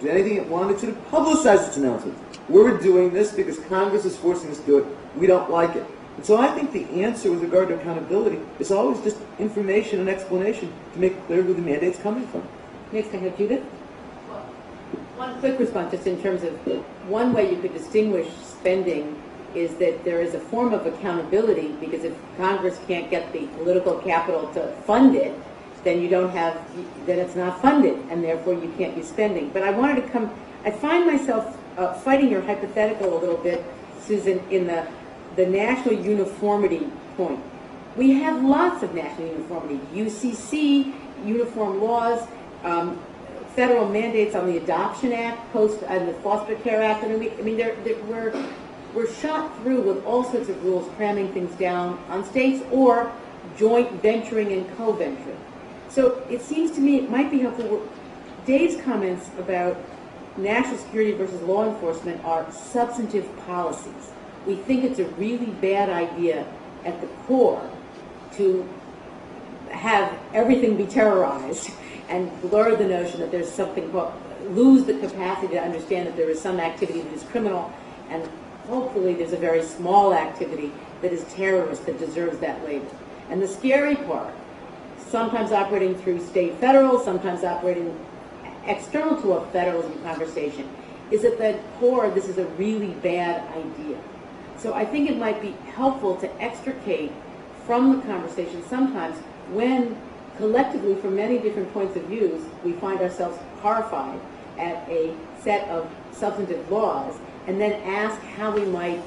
anything it wanted to publicize its announcement. We're doing this because Congress is forcing us to do it. We don't like it. And so I think the answer with regard to accountability is always just information and explanation to make clear who the mandate's coming from. Next, I have Judith. One quick response, just in terms of one way you could distinguish spending is that there is a form of accountability, because if Congress can't get the political capital to fund it, then you don't have, then it's not funded, and therefore you can't be spending. But I wanted to come, I find myself fighting your hypothetical a little bit, Susan, in the national uniformity point. We have lots of national uniformity, UCC, uniform laws, federal mandates on the Adoption Act, and the Foster Care Act. I mean, we're shot through with all sorts of rules cramming things down on states or joint venturing and co-venturing. So it seems to me it might be helpful. Dave's comments about national security versus law enforcement are substantive policies. We think it's a really bad idea at the core to have everything be terrorized and blur the notion that there's something, lose the capacity to understand that there is some activity that is criminal, and hopefully there's a very small activity that is terrorist that deserves that label. And the scary part, sometimes operating through state federal, sometimes operating external to a federalism conversation, is at the core this is a really bad idea. So I think it might be helpful to extricate from the conversation sometimes when collectively, from many different points of views, we find ourselves horrified at a set of substantive laws, and then ask how we might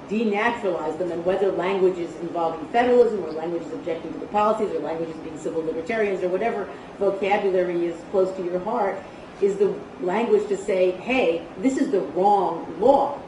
denaturalize them, and whether languages involving federalism or languages objecting to the policies or languages being civil libertarians or whatever vocabulary is close to your heart is the language to say, hey, this is the wrong law.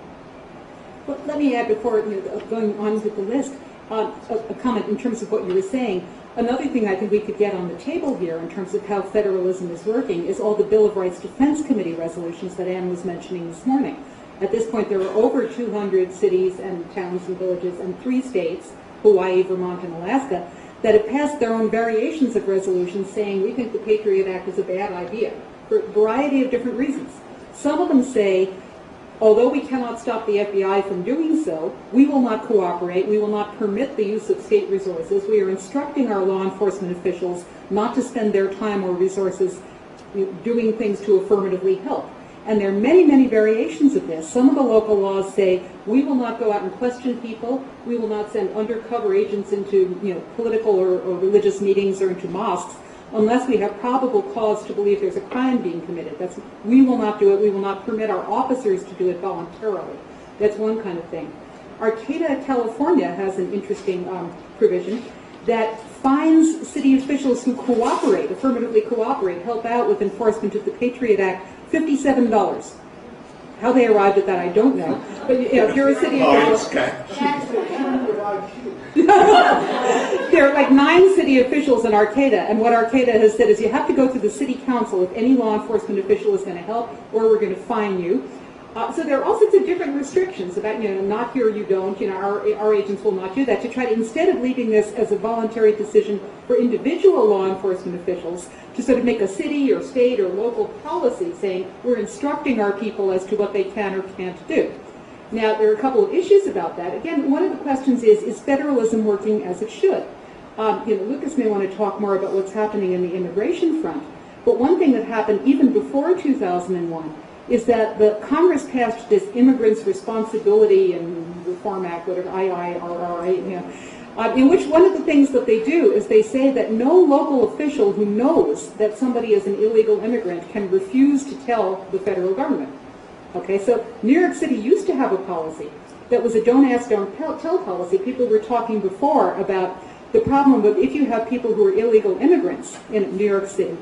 Well, let me add, before going on with the list, a comment in terms of what you were saying. Another thing I think we could get on the table here in terms of how federalism is working is all the Bill of Rights Defense Committee resolutions that Ann was mentioning this morning. At this point, there are over 200 cities and towns and villages and 3 states, Hawaii, Vermont, and Alaska, that have passed their own variations of resolutions saying we think the Patriot Act is a bad idea for a variety of different reasons. Some of them say, although we cannot stop the FBI from doing so, we will not cooperate, we will not permit the use of state resources. We are instructing our law enforcement officials not to spend their time or resources doing things to affirmatively help. And there are many, many variations of this. Some of the local laws say we will not go out and question people, we will not send undercover agents into political or religious meetings or into mosques unless we have probable cause to believe there's a crime being committed. We will not do it. We will not permit our officers to do it voluntarily. That's one kind of thing. Arcata, California has an interesting provision that fines city officials who cooperate, affirmatively cooperate, help out with enforcement of the Patriot Act, $57. How they arrived at that, I don't know. But if you're a city official, There are like 9 city officials in Arcata, and what Arcata has said is you have to go to the city council if any law enforcement official is going to help, or we're going to fine you. So there are all sorts of different restrictions about, not here, you don't, our agents will not do that, to try to, instead of leaving this as a voluntary decision for individual law enforcement officials, to sort of make a city or state or local policy saying we're instructing our people as to what they can or can't do. Now, there are a couple of issues about that. Again, one of the questions is federalism working as it should? Lucas may want to talk more about what's happening in the immigration front, but one thing that happened even before 2001 is that the Congress passed this Immigrants' Responsibility and Reform Act, whatever, IIRRA, in which one of the things that they do is they say that no local official who knows that somebody is an illegal immigrant can refuse to tell the federal government. Okay, so New York City used to have a policy that was a don't ask, don't tell policy. People were talking before about the problem of if you have people who are illegal immigrants in New York City,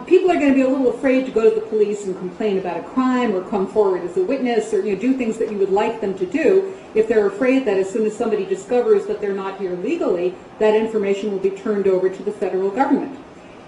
people are going to be a little afraid to go to the police and complain about a crime or come forward as a witness or do things that you would like them to do if they're afraid that as soon as somebody discovers that they're not here legally, that information will be turned over to the federal government.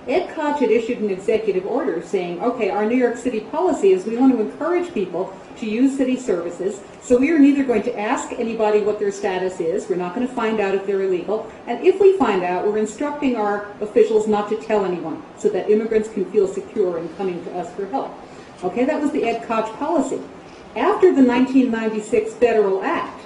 Ed Koch had issued an executive order saying, okay, our New York City policy is we want to encourage people to use city services, so we are neither going to ask anybody what their status is, we're not going to find out if they're illegal, and if we find out, we're instructing our officials not to tell anyone so that immigrants can feel secure in coming to us for help. Okay, that was the Ed Koch policy. After the 1996 Federal Act,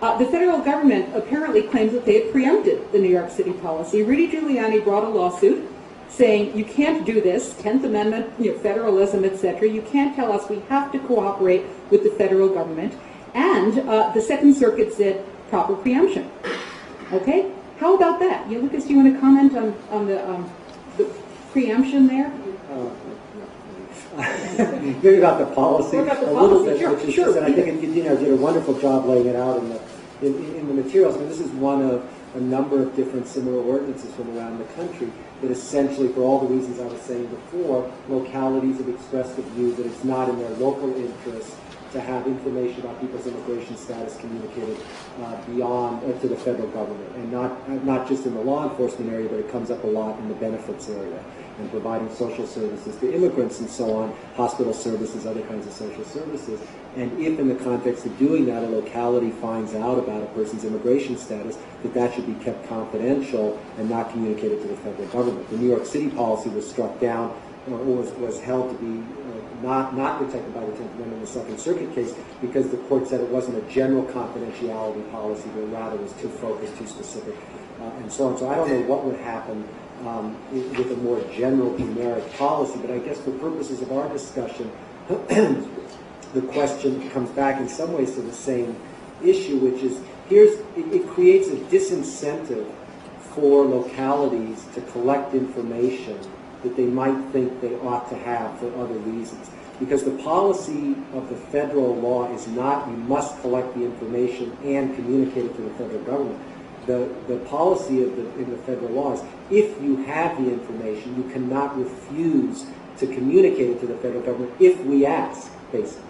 the federal government apparently claims that they had preempted the New York City policy. Rudy Giuliani brought a lawsuit saying you can't do this, 10th Amendment, federalism, etc. You can't tell us, we have to cooperate with the federal government. And the Second Circuit said proper preemption. Okay, how about that? Lucas, do you want to comment on the preemption there? Maybe about the policy, About the a little policy, bit, sure, which is sure. just, and I think did a wonderful job laying it out in the materials. I mean, this is one of a number of different similar ordinances from around the country that essentially, for all the reasons I was saying before, localities have expressed the view that it's not in their local interest to have information about people's immigration status communicated beyond to the federal government, and not just in the law enforcement area, but it comes up a lot in the benefits area and providing social services to immigrants and so on, hospital services, other kinds of social services. And if in the context of doing that, a locality finds out about a person's immigration status, that should be kept confidential and not communicated to the federal government. The New York City policy was struck down, or was held to be not protected by the 10th Amendment in the Second Circuit case because the court said it wasn't a general confidentiality policy, but rather was too focused, too specific, and so on. So I don't know what would happen with a more general, generic policy, but I guess for purposes of our discussion, the question comes back in some ways to the same issue, which is it creates a disincentive for localities to collect information that they might think they ought to have for other reasons. Because the policy of the federal law is not you must collect the information and communicate it to the federal government. The policy in the federal law is if you have the information, you cannot refuse to communicate it to the federal government if we ask, basically.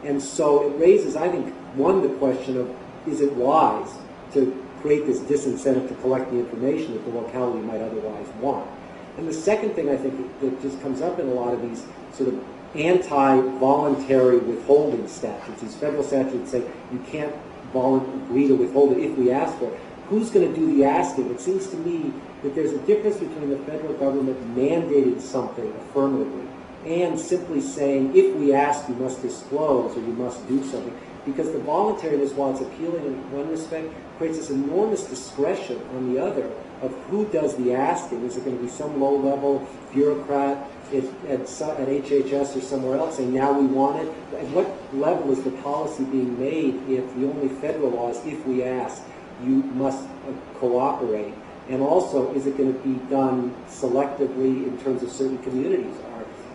And so it raises, I think, the question of is it wise to create this disincentive to collect the information that the locality might otherwise want? And the second thing I think that just comes up in a lot of these sort of anti-voluntary withholding statutes, these federal statutes say you can't agree to withhold it if we ask for it. Who's going to do the asking? It seems to me that there's a difference between the federal government mandating something affirmatively and simply saying, if we ask, you must disclose or you must do something. Because the voluntariness, while it's appealing in one respect, creates this enormous discretion on the other of who does the asking. Is it going to be some low-level bureaucrat at HHS or somewhere else saying, now we want it? At what level is the policy being made if the only federal law is, if we ask, you must cooperate? And also, is it going to be done selectively in terms of certain communities?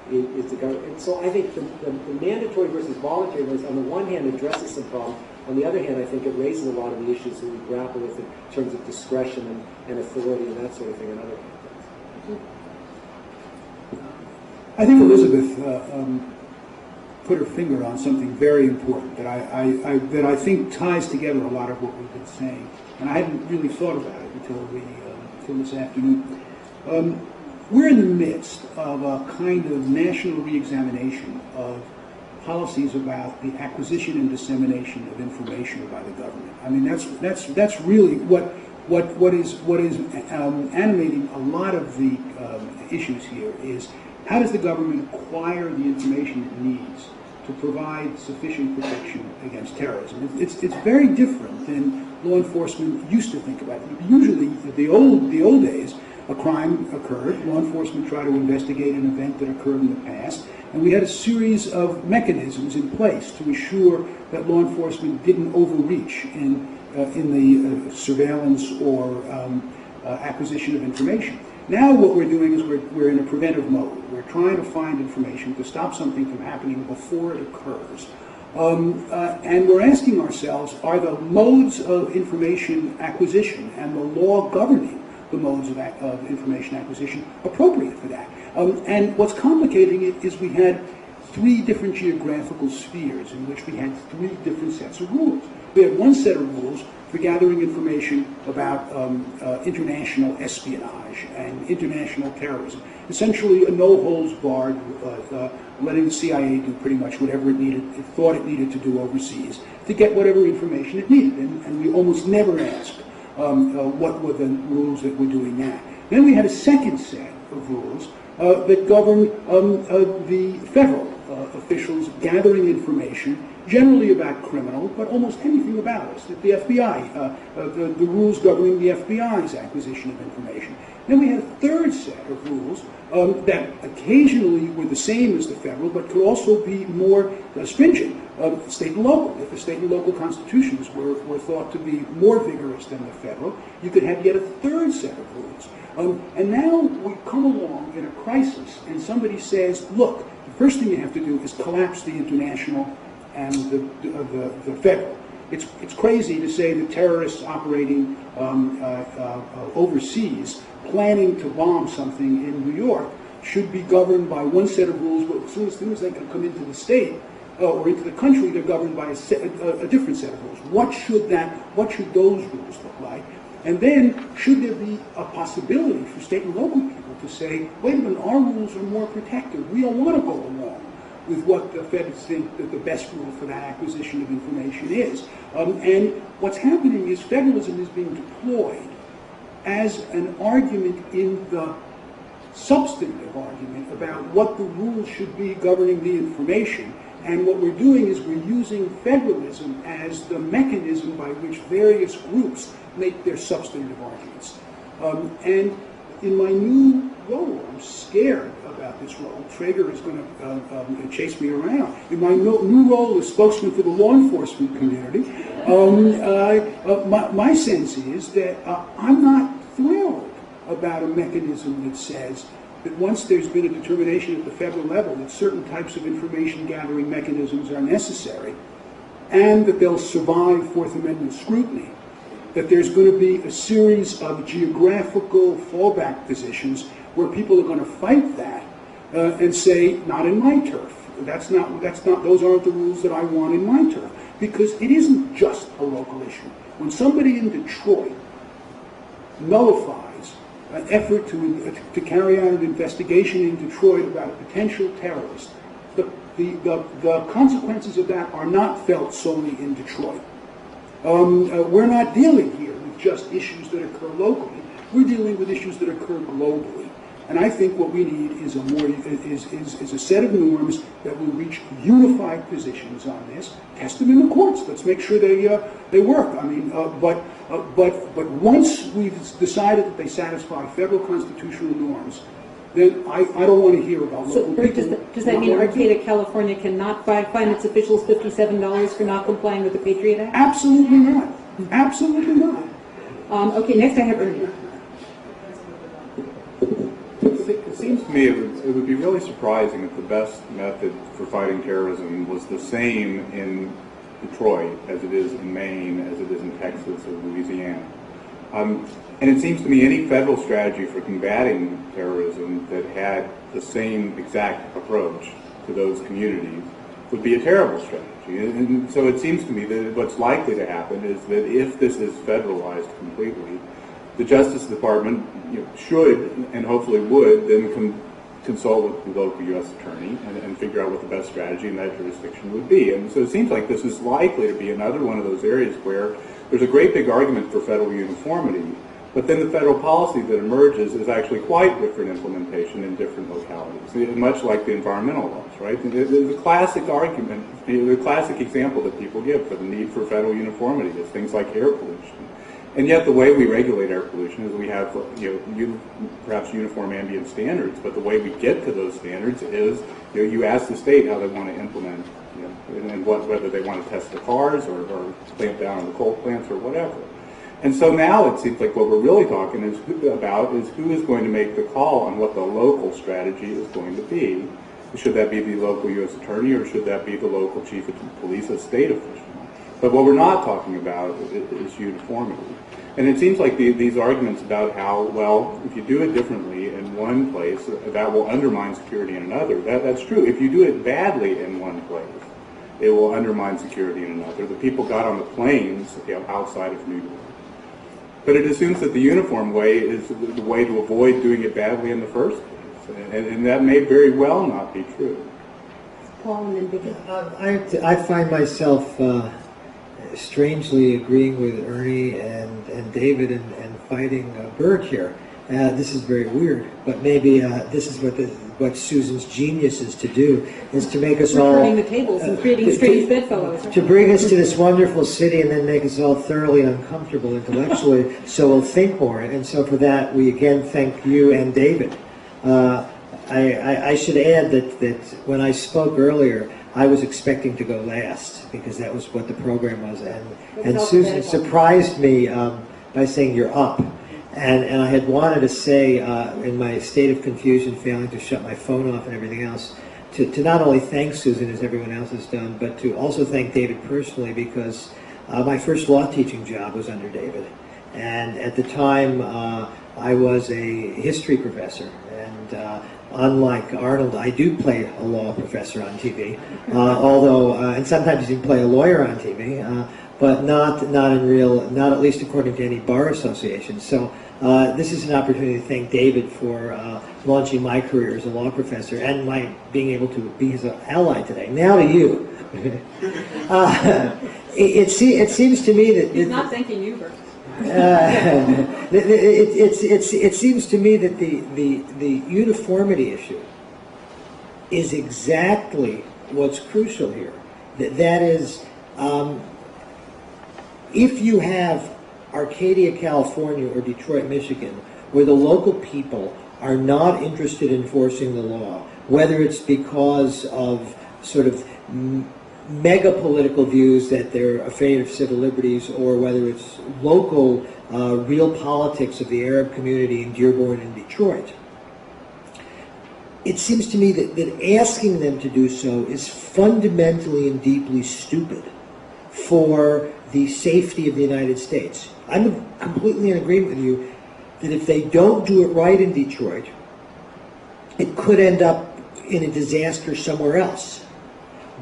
And so I think the mandatory versus voluntary ones, on the one hand, addresses some problems. On the other hand, I think it raises a lot of the issues that we grapple with in terms of discretion and authority and that sort of thing in other contexts. I think Elizabeth put her finger on something very important that I think ties together a lot of what we've been saying, and I hadn't really thought about it until this afternoon. We're in the midst of a kind of national reexamination of policies about the acquisition and dissemination of information by the government. I mean, that's really what is animating a lot of the issues here is how does the government acquire the information it needs to provide sufficient protection against terrorism? It's very different than law enforcement used to think about it. Usually, the old days, a crime occurred, law enforcement tried to investigate an event that occurred in the past, and we had a series of mechanisms in place to ensure that law enforcement didn't overreach in the surveillance or acquisition of information. Now what we're doing is we're in a preventive mode. We're trying to find information to stop something from happening before it occurs. And we're asking ourselves, are the modes of information acquisition and the law governing the modes of information acquisition appropriate for that? And what's complicating it is we had 3 different geographical spheres in which we had 3 different sets of rules. We had one set of rules for gathering information about international espionage and international terrorism. Essentially, a no-holds-barred, letting the CIA do pretty much whatever it thought it needed to do overseas to get whatever information it needed. And we almost never asked what were the rules that were doing that. Then we had a second set of rules that govern the federal officials gathering information, generally about criminal, but almost anything about us, that the FBI, the rules governing the FBI's acquisition of information. Then we had a third set of rules that occasionally were the same as the federal, but could also be more stringent, state and local. If the state and local constitutions were thought to be more vigorous than the federal, you could have yet a third set of rules. And now we come along in a crisis, and somebody says, look, the first thing you have to do is collapse the international and the federal. It's crazy to say that terrorists operating overseas, planning to bomb something in New York, should be governed by one set of rules, but as soon as they can come into the state or into the country, they're governed by a different set of rules. What should those rules look like? And then, should there be a possibility for state and local people to say, wait a minute, our rules are more protective. We don't want to go along with what the feds think that the best rule for that acquisition of information is. And what's happening is federalism is being deployed as an argument in the substantive argument about what the rules should be governing the information. And what we're doing is we're using federalism as the mechanism by which various groups make their substantive arguments. And in my new role, I'm scared about this role. Traeger is going to chase me around. In my new role as spokesman for the law enforcement community, my sense is that I'm not thrilled about a mechanism that says that once there's been a determination at the federal level that certain types of information gathering mechanisms are necessary and that they'll survive Fourth Amendment scrutiny, that there's going to be a series of geographical fallback positions where people are going to fight that and say, not in my turf. Those aren't the rules that I want in my turf. Because it isn't just a local issue. When somebody in Detroit nullifies an effort to carry out an investigation in Detroit about a potential terrorist, the consequences of that are not felt solely in Detroit. We're not dealing here with just issues that occur locally. We're dealing with issues that occur globally. And I think what we need is a set of norms that will reach unified positions on this. Test them in the courts. Let's make sure they work. I mean, but once we've decided that they satisfy federal constitutional norms, then I don't want to hear about local people. Does that mean Arcata, California cannot fine its officials $57 for not complying with the Patriot Act? Absolutely not. Absolutely not. Okay, next I have Ernie. It seems to me it would be really surprising if the best method for fighting terrorism was the same in Detroit as it is in Maine, as it is in Texas or Louisiana. And it seems to me any federal strategy for combating terrorism that had the same exact approach to those communities would be a terrible strategy. And so it seems to me that what's likely to happen is that if this is federalized completely, the Justice Department should and hopefully would then consult with the local U.S. attorney and figure out what the best strategy in that jurisdiction would be. And so it seems like this is likely to be another one of those areas where there's a great big argument for federal uniformity, but then the federal policy that emerges is actually quite different implementation in different localities, much like the environmental laws, right? The classic argument, the classic example that people give for the need for federal uniformity is things like air pollution. And yet the way we regulate air pollution is we have perhaps uniform ambient standards, but the way we get to those standards is you ask the state how they want to implement, and whether they want to test the cars or clamp down on the coal plants or whatever. And so now it seems like what we're really talking about is who is going to make the call on what the local strategy is going to be. Should that be the local U.S. attorney, or should that be the local chief of police, a state official? But what we're not talking about is uniformity. And it seems like these arguments about how, well, if you do it differently in one place, that will undermine security in another. That's true. If you do it badly in one place, it will undermine security in another. The people got on the planes outside of New York. But it assumes that the uniform way is the way to avoid doing it badly in the first place. And that may very well not be true. Paul and then Vicki. I find myself strangely agreeing with Ernie and David and fighting Bert here. This is very weird, but maybe this is what Susan's genius is to do, is to make us all... Turning the tables and creating strange bedfellows. To bring us to this wonderful city and then make us all thoroughly uncomfortable intellectually, so we'll think more. And so for that, we again thank you and David. I should add that when I spoke earlier, I was expecting to go last, because that was what the program was. And Susan surprised me by saying, "You're up." And I had wanted to say, in my state of confusion, failing to shut my phone off and everything else, to not only thank Susan, as everyone else has done, but to also thank David personally, because my first law teaching job was under David. And at the time, I was a history professor. And unlike Arnold, I do play a law professor on TV, although, and sometimes you can play a lawyer on TV, but not at least according to any bar association. So this is an opportunity to thank David for launching my career as a law professor and my being able to be his ally today. Now to you. It seems to me that... He's not thanking you, Bert. It seems to me that the uniformity issue is exactly what's crucial here. That is, if you have Arcadia, California, or Detroit, Michigan, where the local people are not interested in enforcing the law, whether it's because of sort of mega political views that they're afraid of civil liberties, or whether it's local real politics of the Arab community in Dearborn and Detroit, it seems to me that asking them to do so is fundamentally and deeply stupid for the safety of the United States. I'm completely in agreement with you that if they don't do it right in Detroit, it could end up in a disaster somewhere else.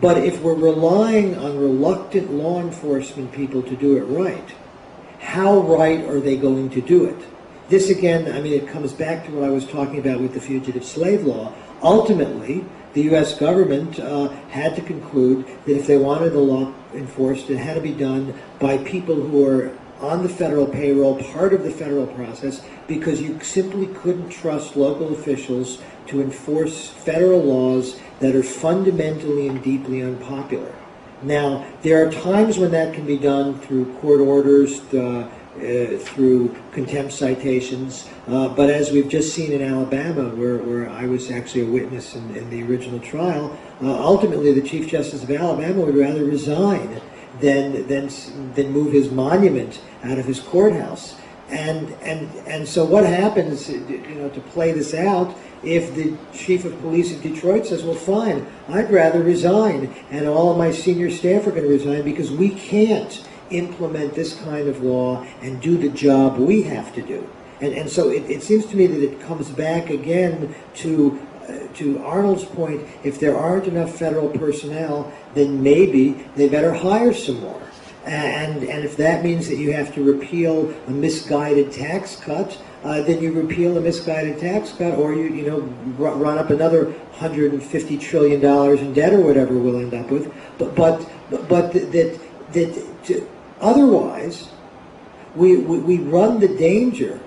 But if we're relying on reluctant law enforcement people to do it right, how right are they going to do it? This again, I mean, it comes back to what I was talking about with the fugitive slave law. Ultimately, the U.S. government had to conclude that if they wanted the law enforced, it had to be done by people who are on the federal payroll, part of the federal process, because you simply couldn't trust local officials to enforce federal laws that are fundamentally and deeply unpopular. Now, there are times when that can be done through court orders, through contempt citations, but as we've just seen in Alabama, where I was actually a witness in the original trial, ultimately the Chief Justice of Alabama would rather resign than move his monument out of his courthouse. And so what happens, to play this out, if the chief of police of Detroit says, well, fine, I'd rather resign, and all of my senior staff are going to resign because we can't implement this kind of law and do the job we have to do. And so it seems to me that it comes back again to to Arnold's point, if there aren't enough federal personnel, then maybe they better hire some more. And if that means that you have to repeal a misguided tax cut, then you repeal a misguided tax cut, or you run up another $150 trillion in debt or whatever we'll end up with. But otherwise, we run the danger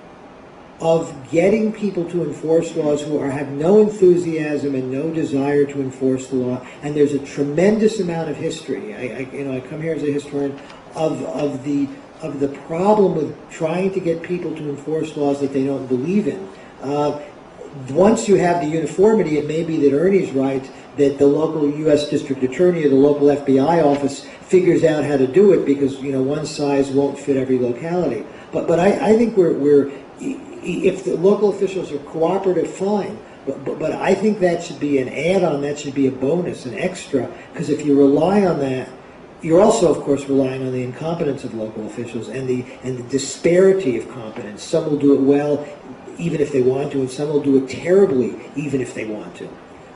of getting people to enforce laws who have no enthusiasm and no desire to enforce the law. And there's a tremendous amount of history. I come here as a historian of the problem with trying to get people to enforce laws that they don't believe in. Once you have the uniformity, it may be that Ernie's right, that the local U.S. District Attorney or the local FBI office figures out how to do it because one size won't fit every locality. But I think we're if the local officials are cooperative, fine. But I think that should be an add-on. That should be a bonus, an extra. Because if you rely on that, you're also, of course, relying on the incompetence of local officials and the disparity of competence. Some will do it well, even if they want to, and some will do it terribly, even if they want to.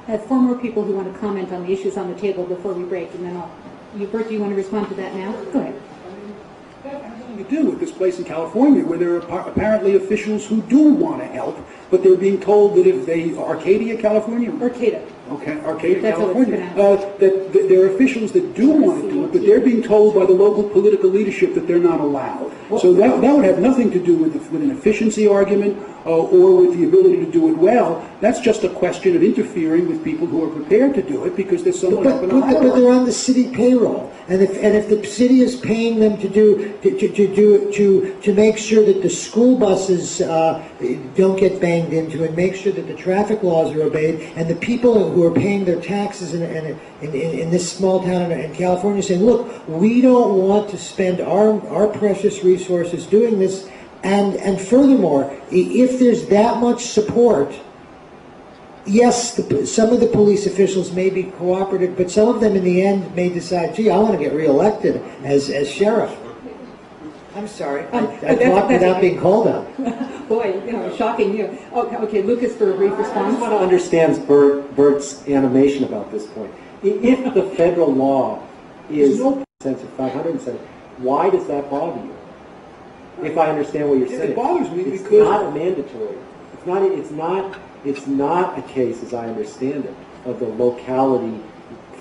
I have 4 more people who want to comment on the issues on the table before we break, and then Bert, do you want to respond to that now? Go ahead. That has nothing to do with this place in California where there are apparently officials who do want to help, but they're being told that if they, Arcadia, California? Arcata. Okay, Arcadia, That's California. That there are officials that do want to do it, but they're being told by the local political leadership that they're not allowed. So that would have nothing to do with an efficiency argument or with the ability to do it well. That's just a question of interfering with people who are prepared to do it because there's someone up in a hierarchy. But they're on the city payroll, and if the city is paying them to make sure that the school buses don't get banged into, and make sure that the traffic laws are obeyed, and the people who are paying their taxes in this small town in California saying, look, we don't want to spend our precious resources doing this, and furthermore, if there's that much support, yes, some of the police officials may be cooperative, but some of them in the end may decide, gee, I want to get reelected as sheriff. I'm sorry, I talked without being called out. Boy, shocking you. Okay, Lucas, for a brief response. I want to understand Bert's animation about this point. If the federal law is 500, why does that bother you? If I understand what you're saying, it bothers me it's because not a mandatory. It's not a case, as I understand it, of the locality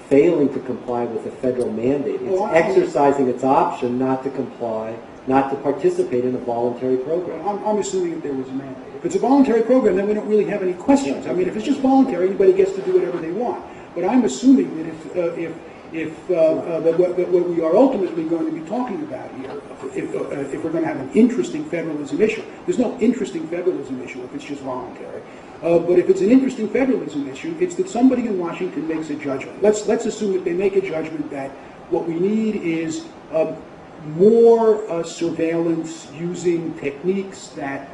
failing to comply with the federal mandate. It's exercising its option not to comply, not to participate in a voluntary program. I'm assuming that there was a mandate. If it's a voluntary program, then we don't really have any questions. I mean, if it's just voluntary, anybody gets to do whatever they want. But I'm assuming that that what we are ultimately going to be talking about here, if we're going to have an interesting federalism issue, there's no interesting federalism issue if it's just voluntary. But if it's an interesting federalism issue, it's that somebody in Washington makes a judgment. Let's assume that they make a judgment that what we need is more surveillance using techniques that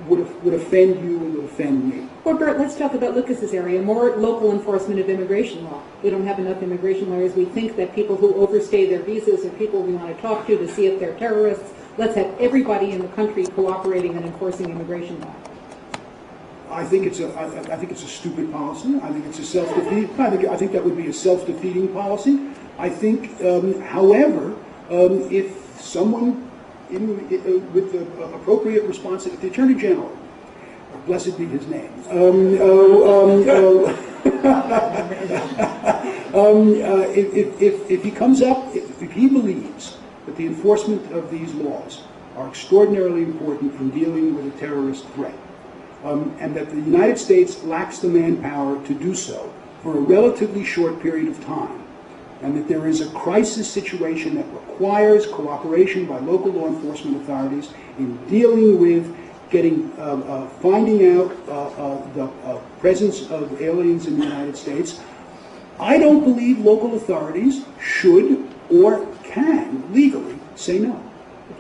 would offend you and would offend me. Well, Bert, let's talk about Lucas's area, more local enforcement of immigration law. We don't have enough immigration lawyers. We think that people who overstay their visas are people we want to talk to see if they're terrorists. Let's have everybody in the country cooperating and enforcing immigration law. I think it's a stupid policy. I think it's a self-defeating. I think that would be a self-defeating policy. I think, however, if someone with the appropriate response, the Attorney General, blessed be his name, if he comes up, if he believes that the enforcement of these laws are extraordinarily important in dealing with a terrorist threat, and that the United States lacks the manpower to do so for a relatively short period of time, and that there is a crisis situation that requires cooperation by local law enforcement authorities in dealing with finding out the presence of aliens in the United States, I don't believe local authorities should or can legally say no.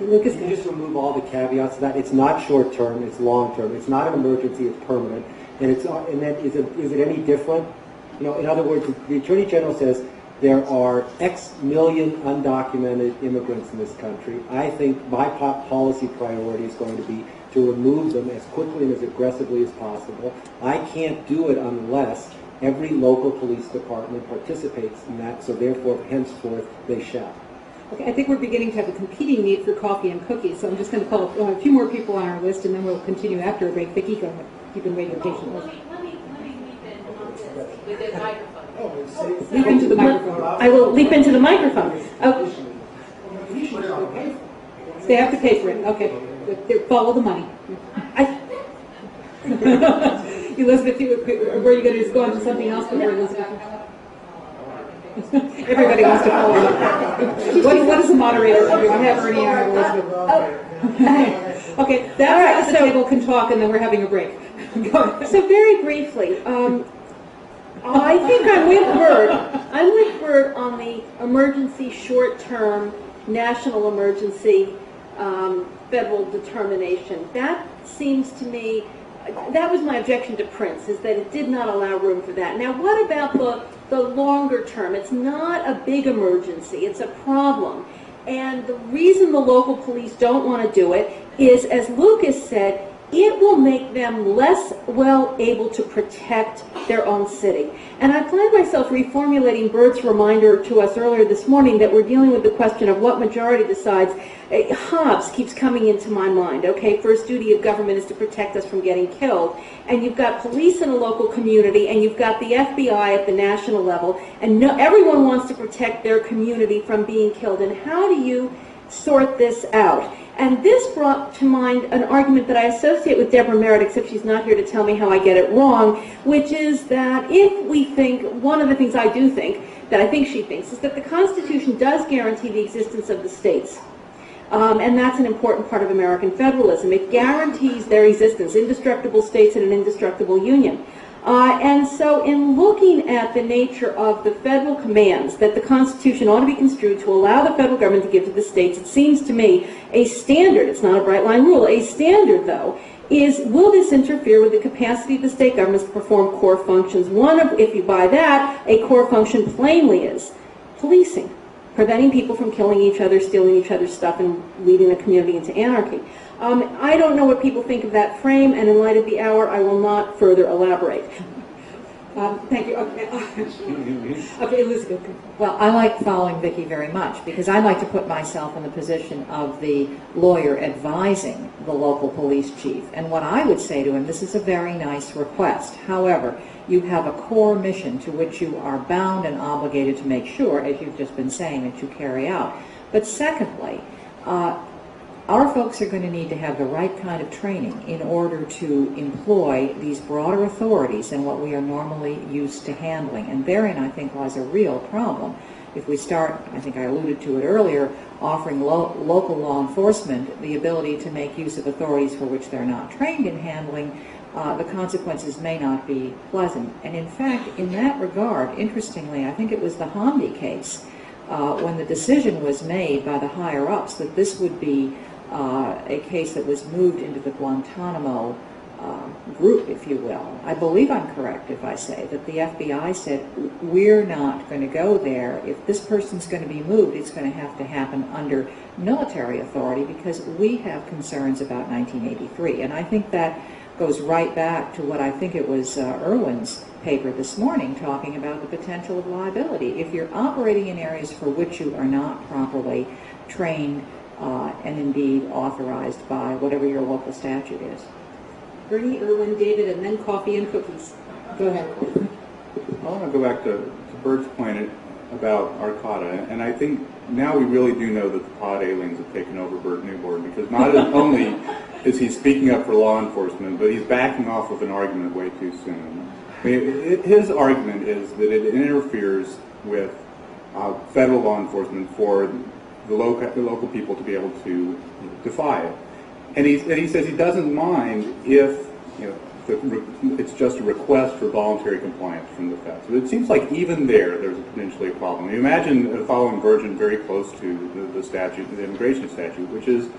Lucas, can you just remove all the caveats to that? It's not short term, it's long term. It's not an emergency, it's permanent. And then is it any different? In other words, the Attorney General says there are X million undocumented immigrants in this country. I think my policy priority is going to be to to remove them as quickly and as aggressively as possible. I can't do it unless every local police department participates in that, so therefore, henceforth, they shall. Okay, I think we're beginning to have a competing need for coffee and cookies, so I'm just going to call a few more people on our list, and then we'll continue after a break. Vicki, go ahead. You've been waiting patiently. Let me leap in on this with the microphone. Leap into the microphone. I will leap into the microphone. Oh, They have to pay for it. Okay. Follow the money. Elizabeth, were you going to just go on to something else before Elizabeth? Everybody wants to follow up. What is the moderator do? I have Ernie and Elizabeth. Okay, that right, the table can talk, and then we're having a break. So very briefly, I think I'm with Bert. I'm with Bert on the emergency, short-term, national emergency, federal determination. That seems to me, that was my objection to Prince, is that it did not allow room for that. Now, what about the longer term? It's not a big emergency. It's a problem. And the reason the local police don't want to do it is, as Lucas said, it will make them less well able to protect their own city. And I find myself reformulating Bert's reminder to us earlier this morning that we're dealing with the question of what majority decides. Hobbes keeps coming into my mind. Okay, first duty of government is to protect us from getting killed. And you've got police in a local community, and you've got the FBI at the national level, and everyone wants to protect their community from being killed. And how do you sort this out? And this brought to mind an argument that I associate with Deborah Merritt, except she's not here to tell me how I get it wrong, which is that if we think, one of the things I do think, that I think she thinks, is that the Constitution does guarantee the existence of the states. And that's an important part of American federalism. It guarantees their existence, indestructible states in an indestructible union. And so in looking at the nature of the federal commands that the Constitution ought to be construed to allow the federal government to give to the states, it seems to me a standard, it's not a bright line rule, a standard though, is will this interfere with the capacity of the state governments to perform core functions? One of, if you buy that, a core function plainly is policing, preventing people from killing each other, stealing each other's stuff, and leading the community into anarchy. I don't know what people think of that frame, and in light of the hour, I will not further elaborate. Thank you. Okay, Elizabeth. Well, I like following Vicki very much because I like to put myself in the position of the lawyer advising the local police chief. And what I would say to him, this is a very nice request. However, you have a core mission to which you are bound and obligated to make sure, as you've just been saying, that you carry out. But secondly, our folks are going to need to have the right kind of training in order to employ these broader authorities than what we are normally used to handling. And therein, I think, lies a real problem. If we start, I think I alluded to it earlier, offering local law enforcement the ability to make use of authorities for which they're not trained in handling, the consequences may not be pleasant. And in fact, in that regard, interestingly, I think it was the Hamdi case, when the decision was made by the higher-ups that this would be a case that was moved into the Guantanamo group, if you will. I believe I'm correct if I say that the FBI said, we're not going to go there. If this person's going to be moved, it's going to have to happen under military authority because we have concerns about 1983. And I think that goes right back to what I think it was Irwin's paper this morning talking about the potential of liability. If you're operating in areas for which you are not properly trained and indeed authorized by whatever your local statute is. Bernie, Irwin, David, and then coffee and cookies. Go ahead. I want to go back to Bert's point about Arcata, and I think now we really do know that the pod aliens have taken over Bert Newborn, because not only is he speaking up for law enforcement, but he's backing off of an argument way too soon. I mean, his argument is that it interferes with federal law enforcement for the local people to be able to defy it. And he says he doesn't mind if it's just a request for voluntary compliance from the feds. So it seems like even there's potentially a problem. You imagine following Virgin very close to the statute, the immigration statute, which is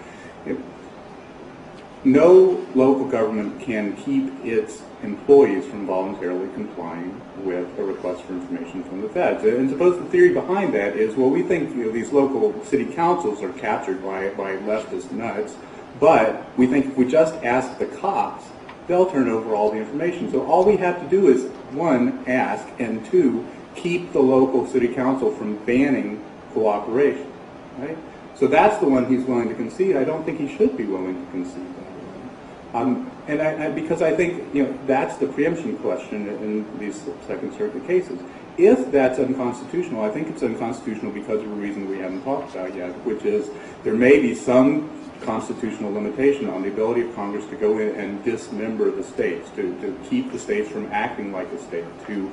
no local government can keep its employees from voluntarily complying with a request for information from the feds. And suppose the theory behind that is, well, we think these local city councils are captured by leftist nuts, But we think if we just ask the cops, they'll turn over all the information. So all we have to do is, one, ask, and two, keep the local city council from banning cooperation, right? So that's the one he's willing to concede. I don't think he should be willing to concede that. Because I think that's the preemption question in these Second Circuit cases. If that's unconstitutional, I think it's unconstitutional because of a reason we haven't talked about yet, which is there may be some constitutional limitation on the ability of Congress to go in and dismember the states, to keep the states from acting like a state, to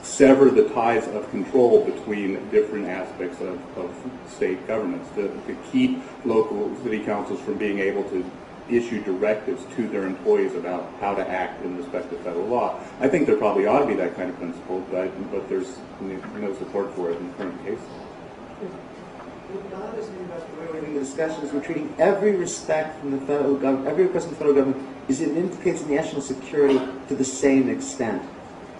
sever the ties of control between different aspects of state governments, to keep local city councils from being able to issue directives to their employees about how to act in respect to federal law. I think there probably ought to be that kind of principle, but there's no support for it in the current case. What bothers me about the way we're having the discussion is we're treating every respect from the federal government, every request from the federal government is it implicates national security to the same extent.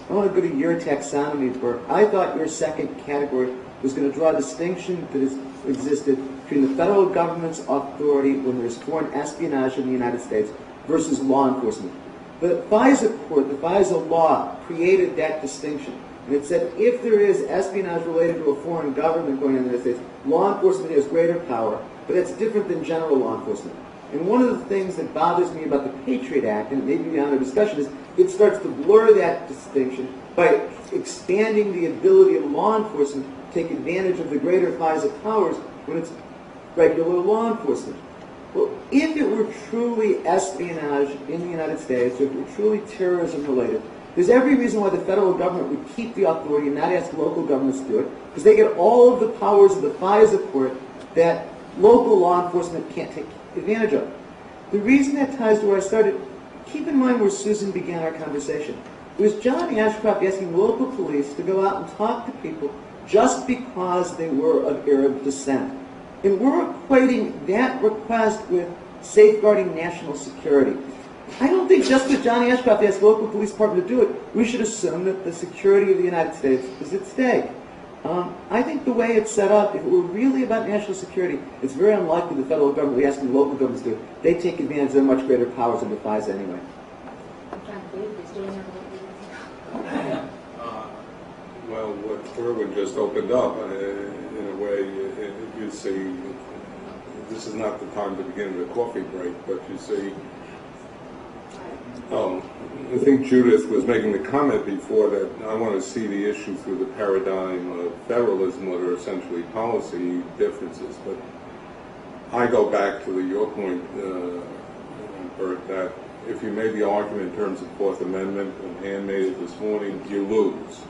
I want to go to your taxonomy, Burke. I thought your second category was going to draw a distinction that has existed between the federal government's authority when there's foreign espionage in the United States versus law enforcement. The FISA court, the FISA law, created that distinction. And it said if there is espionage related to a foreign government going on in the United States, law enforcement has greater power, but it's different than general law enforcement. And one of the things that bothers me about the Patriot Act, and it may be beyond our discussion, is it starts to blur that distinction by expanding the ability of law enforcement to take advantage of the greater FISA powers when it's regular law enforcement. Well, if it were truly espionage in the United States, if it were truly terrorism related, there's every reason why the federal government would keep the authority and not ask local governments to do it, because they get all of the powers of the FISA court that local law enforcement can't take advantage of. The reason that ties to where I started, keep in mind where Susan began our conversation. It was John Ashcroft asking local police to go out and talk to people just because they were of Arab descent. And we're equating that request with safeguarding national security. I don't think just because John Ashcroft asked the local police department to do it, we should assume that the security of the United States is at stake. I think the way it's set up, if it were really about national security, it's very unlikely the federal government would be asking the local governments to do it. They take advantage of their much greater powers under FISA anyway. Well, what Irwin just opened up, in a way, you see, this is not the time to begin the coffee break, but you see, I think Judith was making the comment before that I want to see the issue through the paradigm of federalism, what are essentially policy differences. But I go back to your point, Bert, that if you made the argument in terms of Fourth Amendment, and Ann made it this morning, you lose.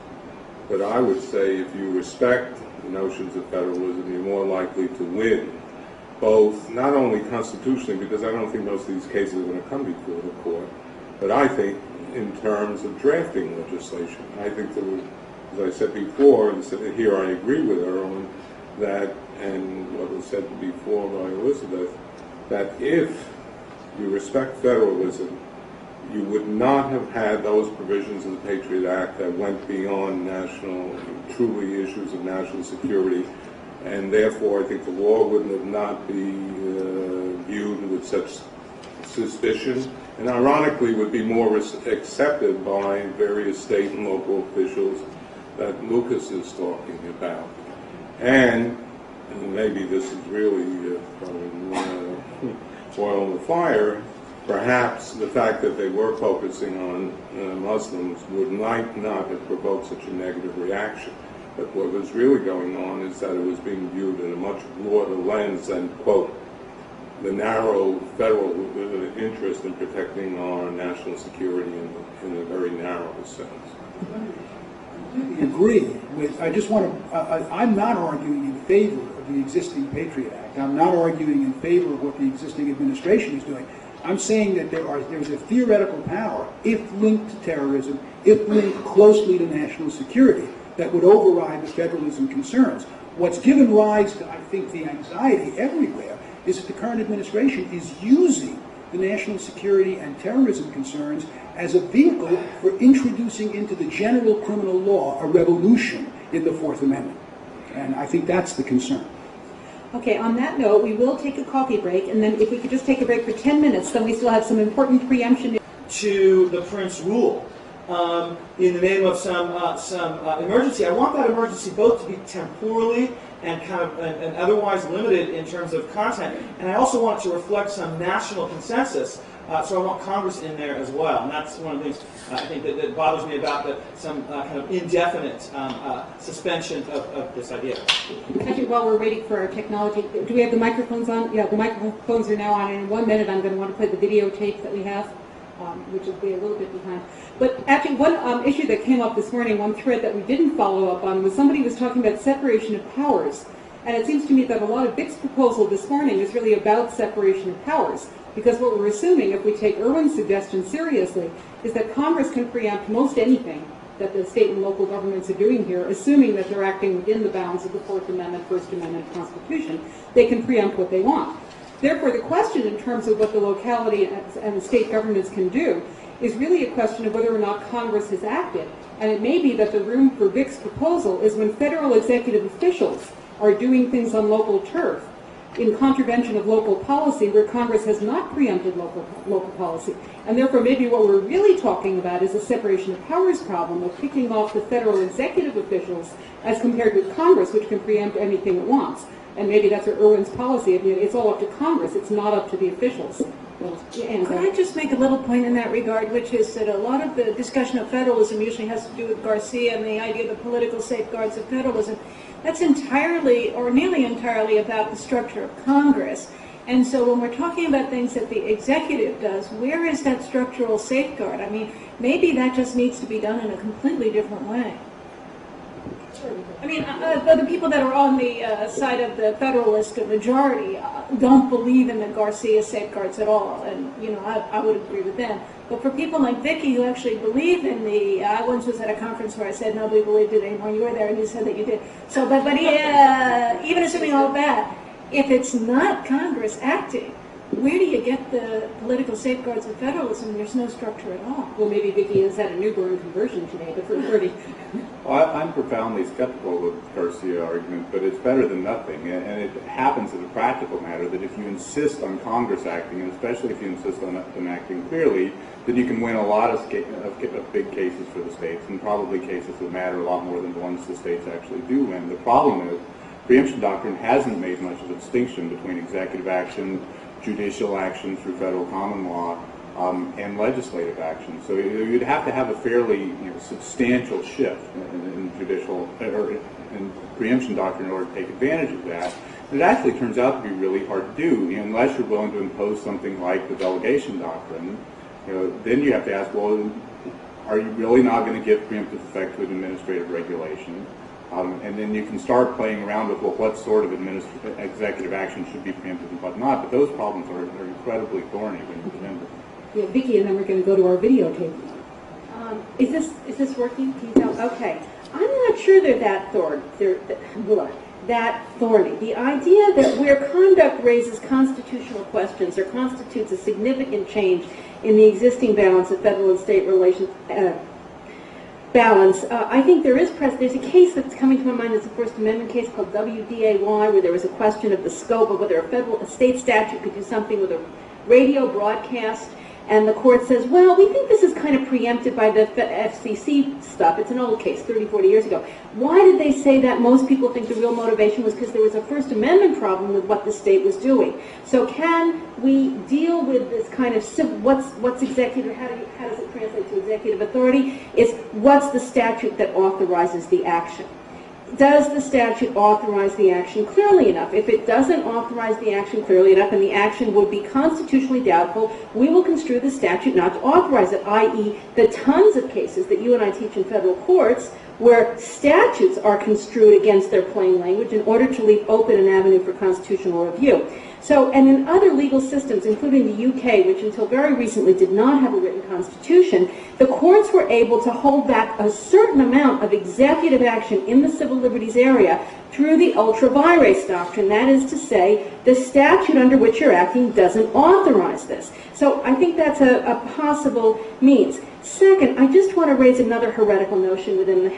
But I would say if you respect the notions of federalism, you're more likely to win, both not only constitutionally, because I don't think most of these cases are going to come before the court, but I think in terms of drafting legislation. I think that, as I said before, and here I agree with Erwin, that, and what was said before by Elizabeth, that if you respect federalism, you would not have had those provisions of the Patriot Act that went beyond truly issues of national security, and therefore I think the law would not be viewed with such suspicion, and ironically would be more accepted by various state and local officials that Lucas is talking about. And maybe this is really throwing oil on the fire, perhaps the fact that they were focusing on Muslims might not have provoked such a negative reaction. But what was really going on is that it was being viewed in a much broader lens than, quote, the narrow federal interest in protecting our national security in a very narrow sense. I completely agree with, I just want to, I'm not arguing in favor of the existing Patriot Act. I'm not arguing in favor of what the existing administration is doing. I'm saying that there's a theoretical power, if linked to terrorism, if linked closely to national security, that would override the federalism concerns. What's given rise to, I think, the anxiety everywhere is that the current administration is using the national security and terrorism concerns as a vehicle for introducing into the general criminal law a revolution in the Fourth Amendment. And I think that's the concern. Okay, on that note, we will take a coffee break, and then if we could just take a break for 10 minutes, then we still have some important preemption. To the Prince rule in the name of some emergency. I want that emergency both to be temporally and and otherwise limited in terms of content, and I also want it to reflect some national consensus. So I want Congress in there as well, and that's one of the things I think that bothers me about some kind of indefinite suspension of this idea. Actually, while we're waiting for our technology, do we have the microphones on? Yeah, the microphones are now on, and in 1 minute I'm going to want to play the videotape that we have, which will be a little bit behind. But actually, one issue that came up this morning, one thread that we didn't follow up on, was somebody was talking about separation of powers. And it seems to me that a lot of Vic's proposal this morning is really about separation of powers. Because what we're assuming, if we take Irwin's suggestion seriously, is that Congress can preempt most anything that the state and local governments are doing here, assuming that they're acting within the bounds of the Fourth Amendment, First Amendment Constitution. They can preempt what they want. Therefore, the question in terms of what the locality and the state governments can do is really a question of whether or not Congress has acted. And it may be that the room for Vic's proposal is when federal executive officials are doing things on local turf in contravention of local policy where Congress has not preempted local policy. And therefore, maybe what we're really talking about is a separation of powers problem of picking off the federal executive officials as compared with Congress, which can preempt anything it wants. And maybe that's what Irwin's policy. It's all up to Congress. It's not up to the officials. Could I just make a little point in that regard, which is that a lot of the discussion of federalism usually has to do with Garcia and the idea of the political safeguards of federalism. That's entirely, or nearly entirely, about the structure of Congress. And so when we're talking about things that the executive does, where is that structural safeguard? I mean, maybe that just needs to be done in a completely different way. I mean, the people that are on the side of the Federalist majority don't believe in the Garcia safeguards at all, and I would agree with them. But for people like Vicky who actually believe in I once was at a conference where I said nobody believed it anymore. You were there, and you said that you did. So, but even assuming all that, if it's not Congress acting, where do you get the political safeguards of federalism? There's no structure at all. Well, maybe Vicky has had a newborn conversion today, but for 30. Well, I'm profoundly skeptical of the Garcia argument, but it's better than nothing. And it happens as a practical matter that if you insist on Congress acting, and especially if you insist on them acting clearly, then you can win a lot of big cases for the states, and probably cases that matter a lot more than the ones the states actually do win. The problem is, preemption doctrine hasn't made much of a distinction between executive action, judicial action through federal common law, and legislative action. So you'd have to have a fairly substantial shift in judicial or in preemption doctrine in order to take advantage of that. And it actually turns out to be really hard to do, unless you're willing to impose something like the delegation doctrine. Then you have to ask, well, are you really not going to give preemptive effect to an administrative regulation? And then you can start playing around with, well, what sort of executive action should be preemptive and what not. But those problems are incredibly thorny when you present them. Yeah, Vicki, and then we're going to go to our videotape. Is this working? Can you tell? Okay. I'm not sure they're that thorny. The idea that where conduct raises constitutional questions or constitutes a significant change in the existing balance of federal and state relations, I think there's a case that's coming to my mind. It's a First Amendment case called WDAY, where there was a question of the scope of whether a state statute could do something with a radio broadcast. And the court says, well, we think this is kind of preempted by the FCC stuff. It's an old case, 30, 40 years ago. Why did they say that? Most people think the real motivation was because there was a First Amendment problem with what the state was doing. So can we deal with this kind of what's executive, how does it translate to executive authority? It's what's the statute that authorizes the action? Does the statute authorize the action clearly enough? If it doesn't authorize the action clearly enough and the action would be constitutionally doubtful, we will construe the statute not to authorize it, i.e. the tons of cases that you and I teach in federal courts where statutes are construed against their plain language in order to leave open an avenue for constitutional review. So, and in other legal systems, including the UK, which until very recently did not have a written constitution, the courts were able to hold back a certain amount of executive action in the civil liberties area through the ultra vires doctrine. That is to say, the statute under which you're acting doesn't authorize this. So I think that's a possible means. Second, I just want to raise another heretical notion within the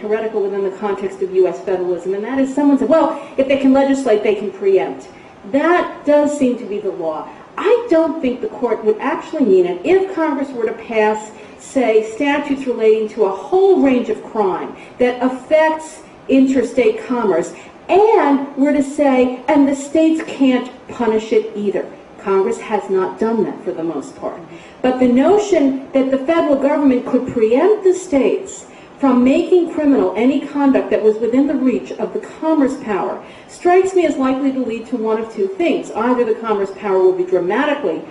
context of U.S. federalism, and that is someone said, well, if they can legislate, they can preempt. That does seem to be the law. I don't think the court would actually mean it if Congress were to pass, say, statutes relating to a whole range of crime that affects interstate commerce, and were to say, and the states can't punish it either. Congress has not done that for the most part. But the notion that the federal government could preempt the states from making criminal any conduct that was within the reach of the commerce power strikes me as likely to lead to one of two things. Either the commerce power will be dramatically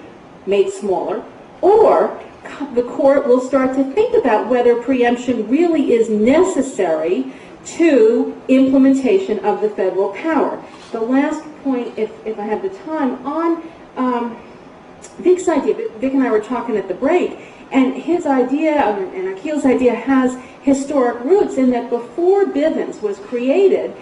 made smaller, or the court will start to think about whether preemption really is necessary to implementation of the federal power. The last point, if I have the time, on Vic's idea. Vic and I were talking at the break, and his idea, and Akil's idea, has historic roots in that before Bivens was created,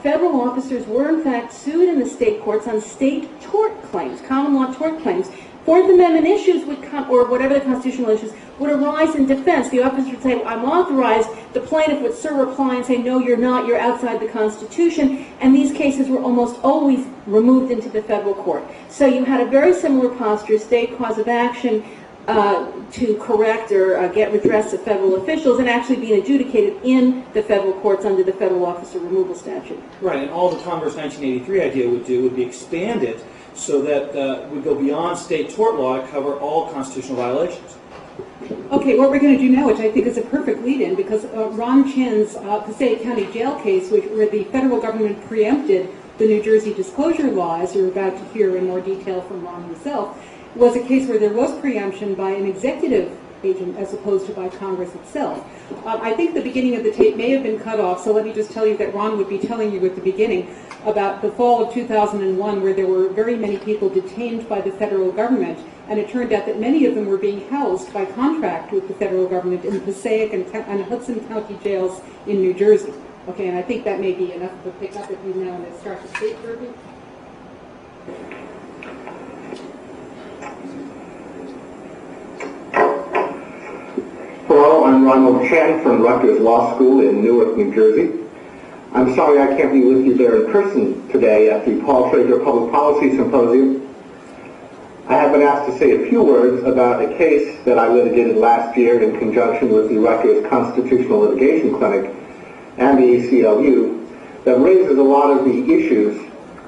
federal officers were in fact sued in the state courts on state tort claims, common law tort claims. Fourth Amendment issues would come, or whatever the constitutional issues, would arise in defense. The officer would say, well, I'm authorized. The plaintiff would reply and say, no, you're not. You're outside the Constitution. And these cases were almost always removed into the federal court. So you had a very similar posture, state cause of action to correct or get redress of federal officials, and actually being adjudicated in the federal courts under the federal officer removal statute. Right, and all the Congress 1983 idea would do would be expand it so that would go beyond state tort law to cover all constitutional violations. Okay, what we're going to do now, which I think is a perfect lead-in, because Ron Chin's Passaic County Jail case, where the federal government preempted the New Jersey disclosure law, as you're about to hear in more detail from Ron himself, was a case where there was preemption by an executive agent as opposed to by Congress itself. I think the beginning of the tape may have been cut off, so let me just tell you that Ron would be telling you at the beginning about the fall of 2001, where there were very many people detained by the federal government, and it turned out that many of them were being housed by contract with the federal government in the Passaic and Hudson County jails in New Jersey. Okay, and I think that may be enough of a pick-up if you now want to start the state version. Hello, I'm Ronald Chan from Rutgers Law School in Newark, New Jersey. I'm sorry I can't be with you there in person today at the Paul Traeger Public Policy Symposium. I have been asked to say a few words about a case that I litigated last year in conjunction with the Rutgers Constitutional Litigation Clinic and the ACLU that raises a lot of the issues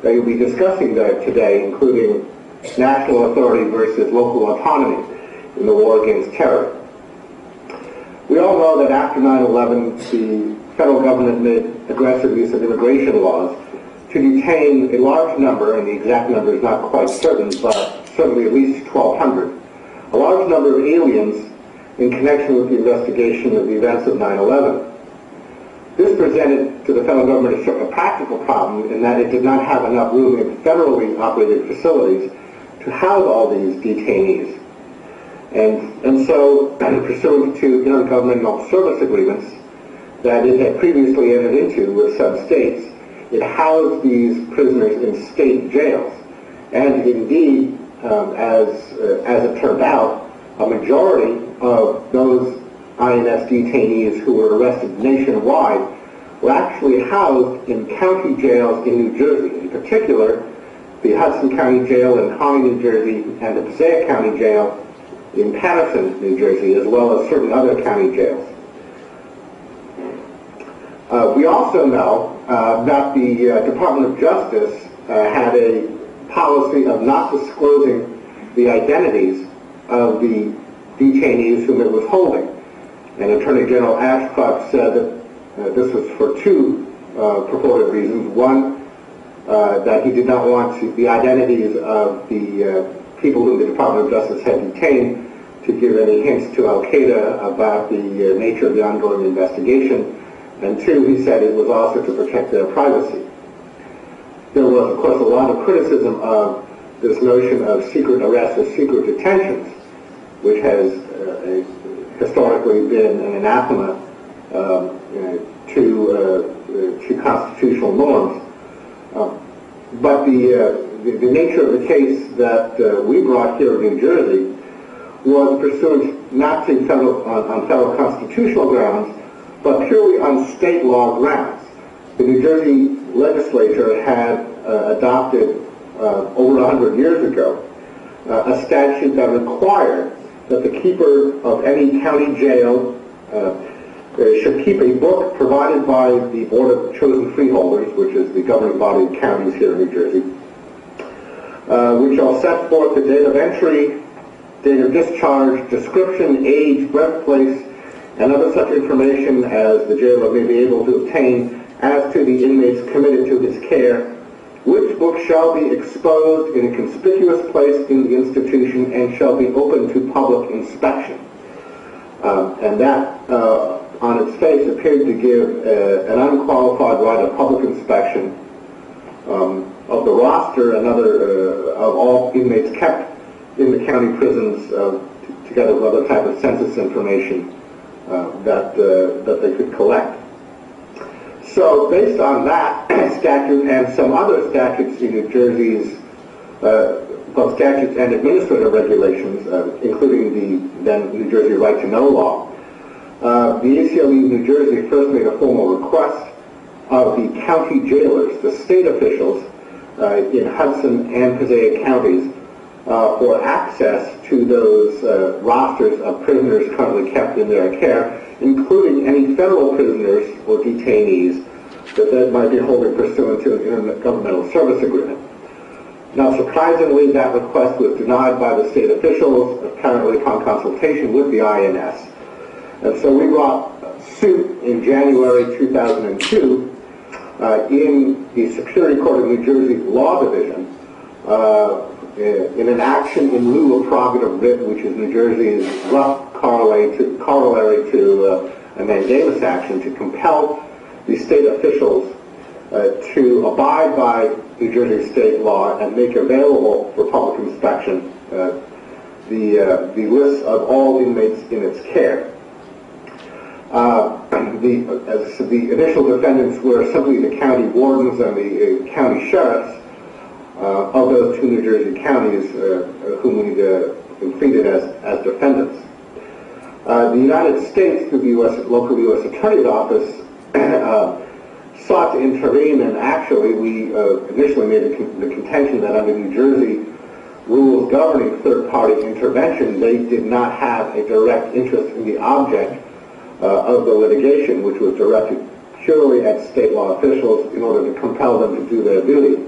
that you'll be discussing there today, including national authority versus local autonomy in the war against terror. We all know that after 9/11, the federal government made aggressive use of immigration laws to detain a large number, and the exact number is not quite certain, but certainly at least 1,200, a large number of aliens in connection with the investigation of the events of 9/11. This presented to the federal government a practical problem in that it did not have enough room in federally operated facilities to house all these detainees. And so, pursuant to intergovernmental service agreements that it had previously entered into with some states, it housed these prisoners in state jails. And indeed, as it turned out, a majority of those INS detainees who were arrested nationwide were actually housed in county jails in New Jersey. In particular, the Hudson County Jail in Holly, New Jersey, and the Passaic County Jail in Patterson, New Jersey, as well as certain other county jails. We also know that the Department of Justice had a policy of not disclosing the identities of the detainees whom it was holding. And Attorney General Ashcroft said that this was for two purported reasons. One, that he did not want the identities of the people whom the Department of Justice had detained to give any hints to Al-Qaeda about the nature of the ongoing investigation. And two, he said it was also to protect their privacy. There was, of course, a lot of criticism of this notion of secret arrests or secret detentions, which has historically been an anathema to constitutional norms. But the nature of the case that we brought here in New Jersey was pursuant not to on federal constitutional grounds, but purely on state law grounds. The New Jersey legislature had adopted over 100 years ago, a statute that required that the keeper of any county jail should keep a book provided by the Board of Chosen Freeholders, which is the governing body of counties here in New Jersey, which shall set forth the date of entry, date of discharge, description, age, birthplace, and other such information as the jailer may be able to obtain as to the inmates committed to his care, which book shall be exposed in a conspicuous place in the institution and shall be open to public inspection. And that, on its face, appeared to give an unqualified right of public inspection of the roster and other of all inmates kept in the county prisons, together with other type of census information that they could collect. So, based on that statute and some other statutes in New Jersey's, both statutes and administrative regulations, including the then New Jersey Right to Know law, the ACLU of New Jersey first made a formal request of the county jailers, the state officials in Hudson and Passaic counties, for access to those rosters of prisoners currently kept in their care, including any federal prisoners or detainees that might be holding pursuant to an intergovernmental service agreement. Now, surprisingly, that request was denied by the state officials, apparently upon consultation with the INS. And so we brought suit in January 2002 in the Superior Court of New Jersey Law Division in an action in lieu of prerogative writ, which is New Jersey's rough corollary to a mandamus action, to compel the state officials to abide by New Jersey state law and make available for public inspection the list of all inmates in its care. The initial defendants were simply the county wardens and the county sheriffs of those two New Jersey counties whom we pleaded as defendants. The United States, through the local U.S. Attorney's Office, sought to intervene, and actually we initially made the contention that under New Jersey rules governing third-party intervention, they did not have a direct interest in the object of the litigation, which was directed purely at state law officials in order to compel them to do their duty.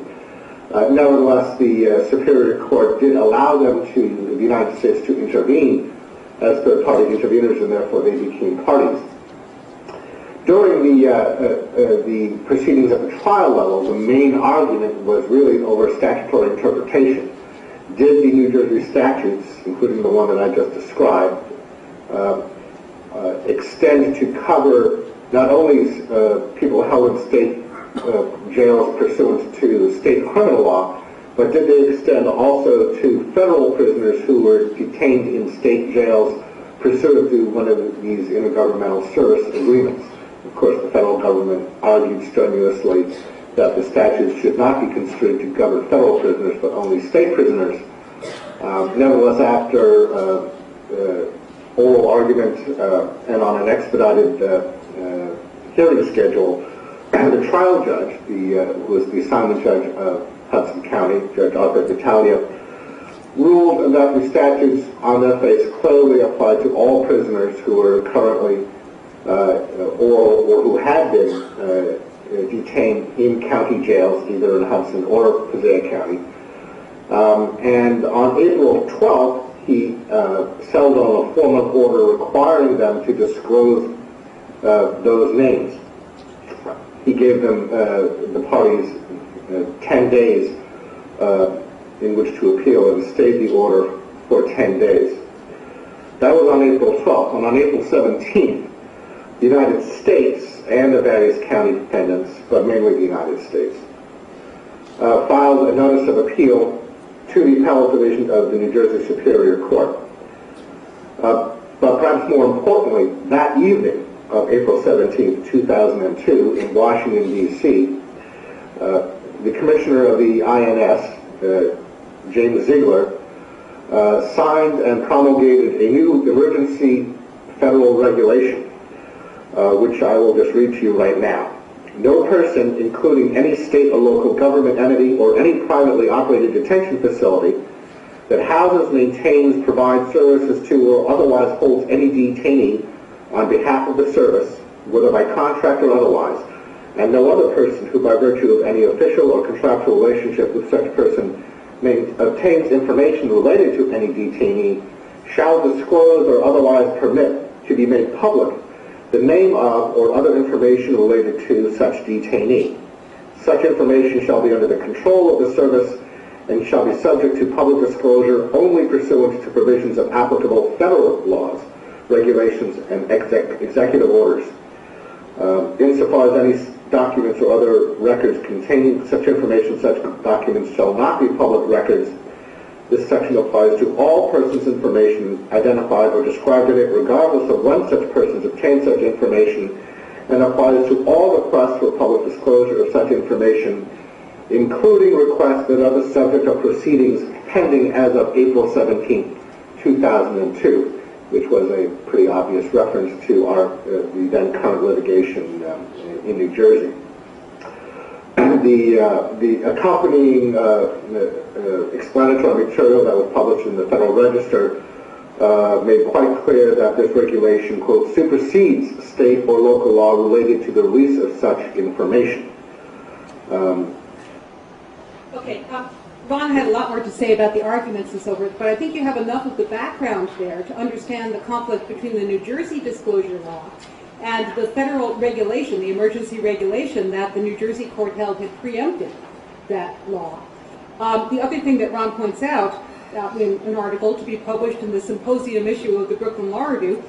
Nevertheless, the Superior Court did allow them to, the United States, to intervene as third-party interveners, and therefore they became parties. During the proceedings at the trial level, the main argument was really over statutory interpretation. Did the New Jersey statutes, including the one that I just described, extend to cover not only people held in state jails pursuant to state criminal law, but did they extend also to federal prisoners who were detained in state jails pursuant to one of these intergovernmental service agreements? Of course, the federal government argued strenuously that the statutes should not be construed to govern federal prisoners, but only state prisoners. Nevertheless, after oral argument and on an expedited hearing schedule, the trial judge, who was the assignment judge of Hudson County, Judge Arthur Battaglia, ruled that the statutes on their face clearly apply to all prisoners who are currently or who had been detained in county jails, either in Hudson or Passaic County. And on April 12th, he settled on a formal order requiring them to disclose those names. He gave them, the parties, 10 days in which to appeal, and stayed the order for 10 days. That was on April 12th. And on April 17th, the United States and the various county defendants, but mainly the United States, filed a notice of appeal to the Appellate Division of the New Jersey Superior Court. But perhaps more importantly, that evening of April 17, 2002, in Washington, D.C., the Commissioner of the INS, James Ziegler, signed and promulgated a new emergency federal regulation, which I will just read to you right now. No person, including any state or local government entity or any privately operated detention facility that houses, maintains, provides services to, or otherwise holds any detainee on behalf of the service, whether by contract or otherwise, and no other person who by virtue of any official or contractual relationship with such person obtains information related to any detainee, shall disclose or otherwise permit to be made public the name of or other information related to such detainee. Such information shall be under the control of the service and shall be subject to public disclosure only pursuant to provisions of applicable federal laws, regulations, and executive orders. Insofar as any documents or other records containing such information, such documents shall not be public records. This section applies to all persons' information identified or described in it, regardless of when such persons obtain such information, and applies to all requests for public disclosure of such information, including requests that are the subject of proceedings pending as of April 17, 2002, which was a pretty obvious reference to the then current litigation in New Jersey. The accompanying explanatory material that was published in the Federal Register made quite clear that this regulation, quote, supersedes state or local law related to the release of such information. Okay, Ron had a lot more to say about the arguments and so forth, but I think you have enough of the background there to understand the conflict between the New Jersey disclosure law and the federal regulation, the emergency regulation that the New Jersey court held had preempted that law. The other thing that Ron points out in an article to be published in the symposium issue of the Brooklyn Law Review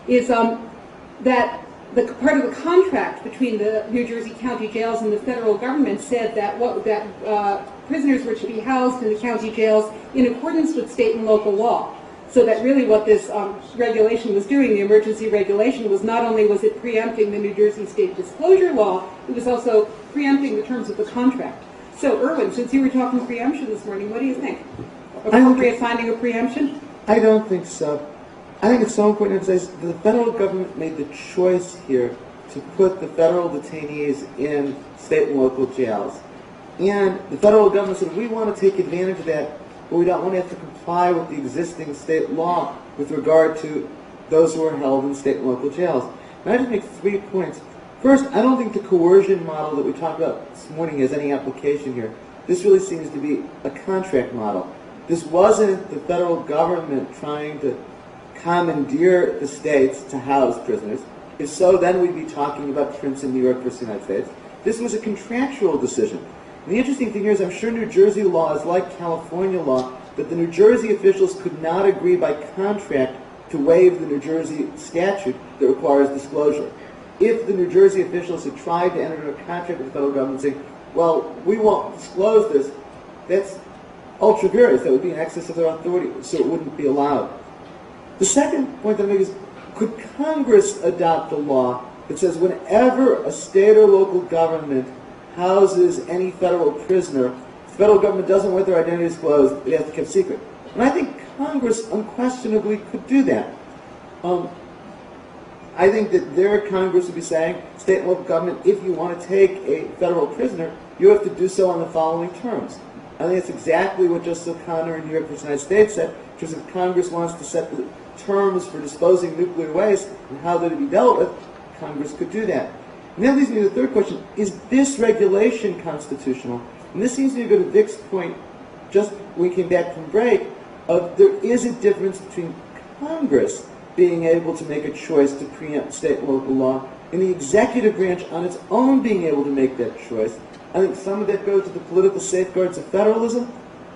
is that the part of the contract between the New Jersey county jails and the federal government said that prisoners were to be housed in the county jails in accordance with state and local law. So that really what this regulation was doing, the emergency regulation, was not only was it preempting the New Jersey state disclosure law, it was also preempting the terms of the contract. So, Erwin, since you were talking preemption this morning, what do you think? Appropriate finding of preemption? I don't think so. I think it's so important to emphasize the federal government made the choice here to put the federal detainees in state and local jails. And the federal government said, we want to take advantage of that, but we don't want to have to comply with the existing state law with regard to those who are held in state and local jails. And I just make 3 points. First, I don't think the coercion model that we talked about this morning has any application here. This really seems to be a contract model. This wasn't the federal government trying to commandeer the states to house prisoners. If so, then we'd be talking about Prince in New York versus the United States. This was a contractual decision. And the interesting thing here is I'm sure New Jersey law is like California law, that the New Jersey officials could not agree by contract to waive the New Jersey statute that requires disclosure. If the New Jersey officials had tried to enter into a contract with the federal government saying, well, we won't disclose this, that's ultra vires. That would be in excess of their authority, so it wouldn't be allowed. The second point that I make is, could Congress adopt a law that says whenever a state or local government houses any federal prisoner, the federal government doesn't want their identity disclosed, they have to keep secret? And I think Congress unquestionably could do that. I think that their Congress would be saying, state and local government, if you want to take a federal prisoner, you have to do so on the following terms. I think that's exactly what Justice O'Connor in New York versus the United States said, which is if Congress wants to set the terms for disposing nuclear waste and how they're to be dealt with, Congress could do that. And that leads me to the third question, is this regulation constitutional? And this seems to go to Vic's point just when we came back from break, of there is a difference between Congress being able to make a choice to preempt state and local law and the executive branch on its own being able to make that choice. I think some of that goes to the political safeguards of federalism.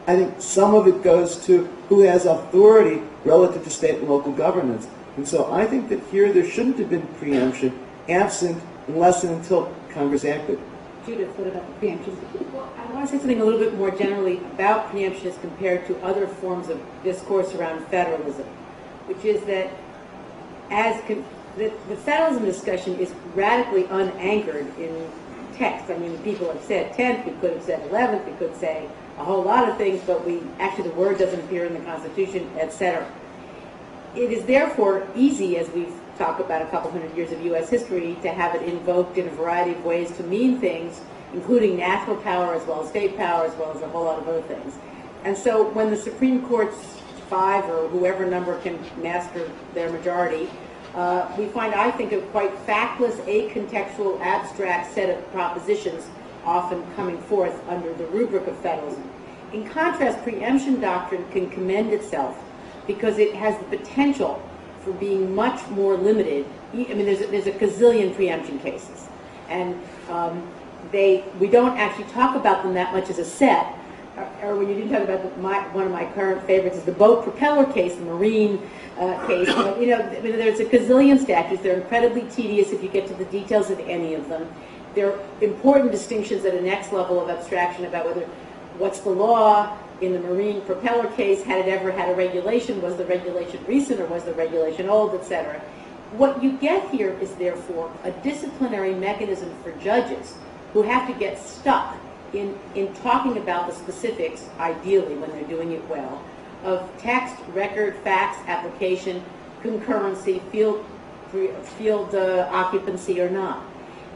I think some of it goes to who has authority relative to state and local governance. And so I think that here there shouldn't have been preemption absent unless and until Congress acted. Judith, what about the preemption? Well, I want to say something a little bit more generally about preemption as compared to other forms of discourse around federalism, which is that the federalism discussion is radically unanchored in text. I mean, people have said 10th, we could have said 11th, we could say a whole lot of things, but actually the word doesn't appear in the Constitution, etc. It is therefore easy, as we've talk about a couple hundred years of U.S. history, to have it invoked in a variety of ways to mean things, including natural power as well as state power as well as a whole lot of other things. And so when the Supreme Court's 5 or whoever number can master their majority, we find, I think, a quite factless, acontextual, abstract set of propositions often coming forth under the rubric of federalism. In contrast, preemption doctrine can commend itself because it has the potential for being much more limited. I mean, there's a gazillion preemption cases, and we don't actually talk about them that much as a set. Or when you do talk about one of my current favorites is the boat propeller case, the marine case. You know, I mean, there's a gazillion statutes. They're incredibly tedious if you get to the details of any of them. There are important distinctions at a next level of abstraction about what's the law in the marine propeller case, had it ever had a regulation, was the regulation recent or was the regulation old, etc. What you get here is therefore a disciplinary mechanism for judges who have to get stuck in talking about the specifics, ideally when they're doing it well, of text, record, facts, application, concurrency, field occupancy or not.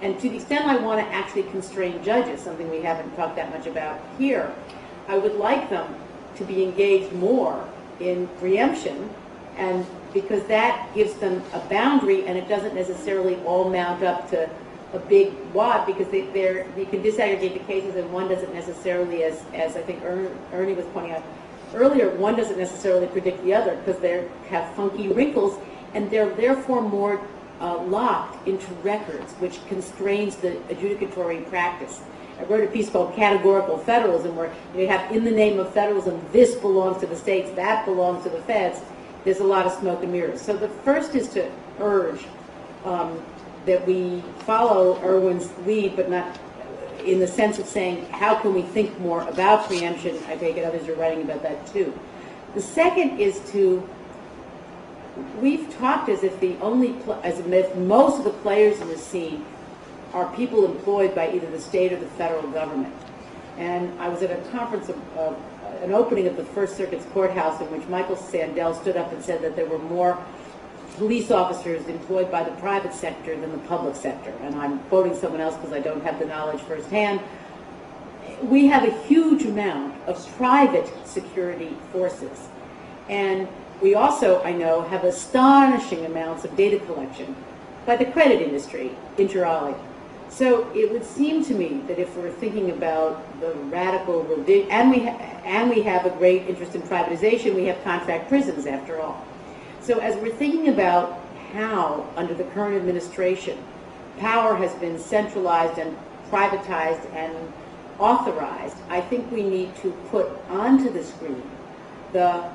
And to the extent I want to actually constrain judges, something we haven't talked that much about here, I would like them to be engaged more in preemption, and because that gives them a boundary and it doesn't necessarily all mount up to a big wad, because you can disaggregate the cases and one doesn't necessarily, as I think Ernie was pointing out earlier, one doesn't necessarily predict the other because they have funky wrinkles and they're therefore more locked into records, which constrains the adjudicatory practice. I wrote a piece called Categorical Federalism, where you have, in the name of federalism, this belongs to the states, that belongs to the feds. There's a lot of smoke and mirrors. So the first is to urge that we follow Irwin's lead, but not in the sense of saying, how can we think more about preemption? I take it others are writing about that too. The second is we've talked as if most of the players in the scene are people employed by either the state or the federal government. And I was at a conference of an opening of the First Circuit's courthouse in which Michael Sandel stood up and said that there were more police officers employed by the private sector than the public sector. And I'm quoting someone else because I don't have the knowledge firsthand. We have a huge amount of private security forces. And we also, I know, have astonishing amounts of data collection by the credit industry, inter alia. So it would seem to me that if we're thinking about the radical revision, and we have a great interest in privatization, we have contract prisons after all. So as we're thinking about how, under the current administration, power has been centralized and privatized and authorized, I think we need to put onto the screen the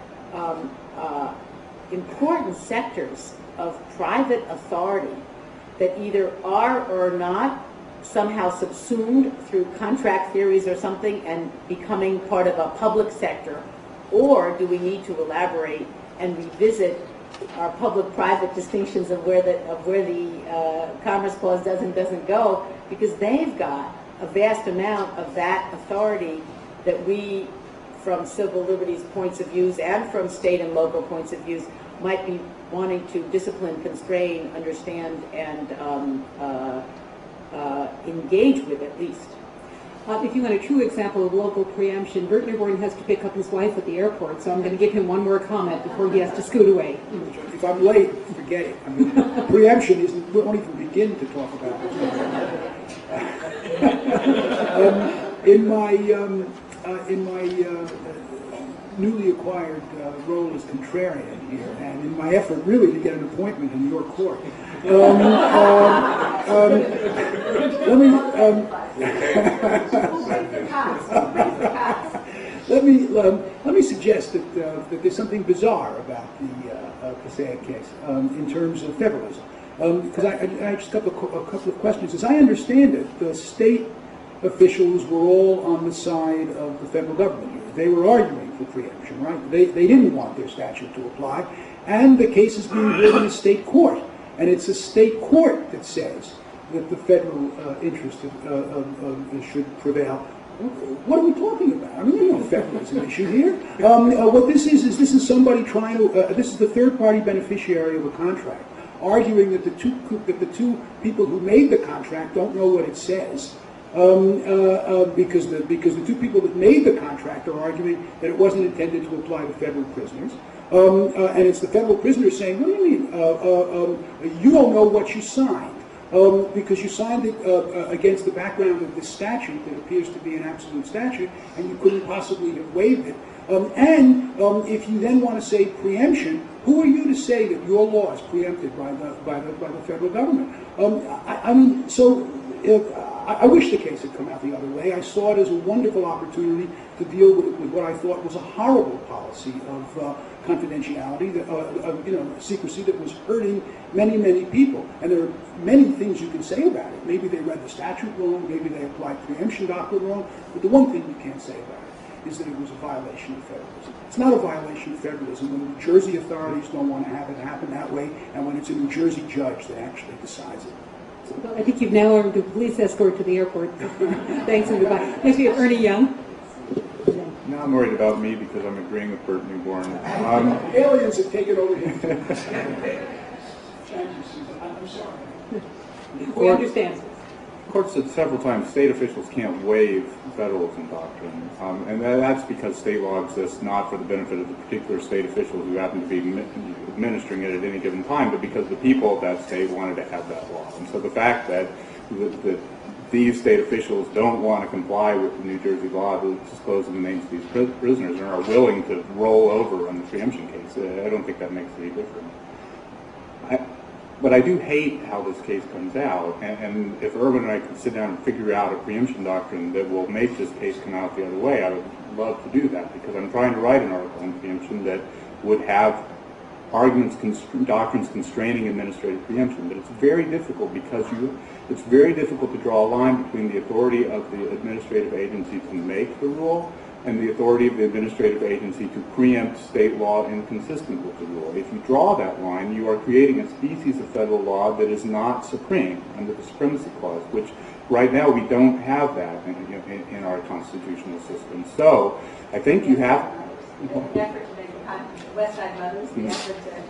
important sectors of private authority that either are or are not somehow subsumed through contract theories or something and becoming part of a public sector, or do we need to elaborate and revisit our public-private distinctions of where the Commerce Clause does and doesn't go, because they've got a vast amount of that authority that we, from civil liberties points of views and from state and local points of views, might be wanting to discipline, constrain, understand, and engage with at least. If you want a true example of local preemption, Bert Newborn has to pick up his wife at the airport, so I'm going to give him one more comment before he has to scoot away. If I'm late, forget it. I mean, preemption isn't, we won't even begin to talk about it. In my newly acquired role as contrarian here, and in my effort really to get an appointment in your court, let me suggest that there's something bizarre about the Passaic case in terms of federalism. Because I just have a couple of questions. As I understand it, the state officials were all on the side of the federal government here. They were arguing for preemption, right? They didn't want their statute to apply, and the case is being heard in a state court. And it's a state court that says that the federal interest should prevail. What are we talking about? I mean, there's no federalism issue here. What this is somebody trying to, this is the third party beneficiary of a contract arguing that the two people who made the contract don't know what it says. Because the two people that made the contract are arguing that it wasn't intended to apply to federal prisoners. And it's the federal prisoners saying, what do you mean? You don't know what you signed. Because you signed it against the background of this statute that appears to be an absolute statute, and you couldn't possibly have waived it. If you then want to say preemption, who are you to say that your law is preempted by the federal government? I wish the case had come out the other way. I saw it as a wonderful opportunity to deal with what I thought was a horrible policy of confidentiality, secrecy that was hurting many, many people. And there are many things you can say about it. Maybe they read the statute wrong, maybe they applied preemption doctrine wrong, but the one thing you can't say about it is that it was a violation of federalism. It's not a violation of federalism when New Jersey authorities don't want to have it happen that way, and when it's a New Jersey judge that actually decides it. Well, I think you've now earned a police escort to the airport. Thanks and goodbye. Next we have Ernie Young. Now I'm worried about me because I'm agreeing with Bert Newborn. Aliens have taken over here. I'm sorry. We understand. The court said several times state officials can't waive federalism doctrine, and that's because state law exists not for the benefit of the particular state officials who happen to be administering it at any given time, but because the people of that state wanted to have that law. And so the fact that these state officials don't want to comply with the New Jersey law that discloses the names of these prisoners and are willing to roll over on the preemption case, I don't think that makes any difference. But I do hate how this case comes out, and if Urban and I could sit down and figure out a preemption doctrine that will make this case come out the other way, I would love to do that, because I'm trying to write an article on preemption that would have doctrines constraining administrative preemption. But it's very difficult because it's very difficult to draw a line between the authority of the administrative agency to make the rule and the authority of the administrative agency to preempt state law inconsistent with the rule. If you draw that line, you are creating a species of federal law that is not supreme under the Supremacy Clause, which right now we don't have that in our constitutional system. So I think you have... The effort to make West Side Mothers, the effort to...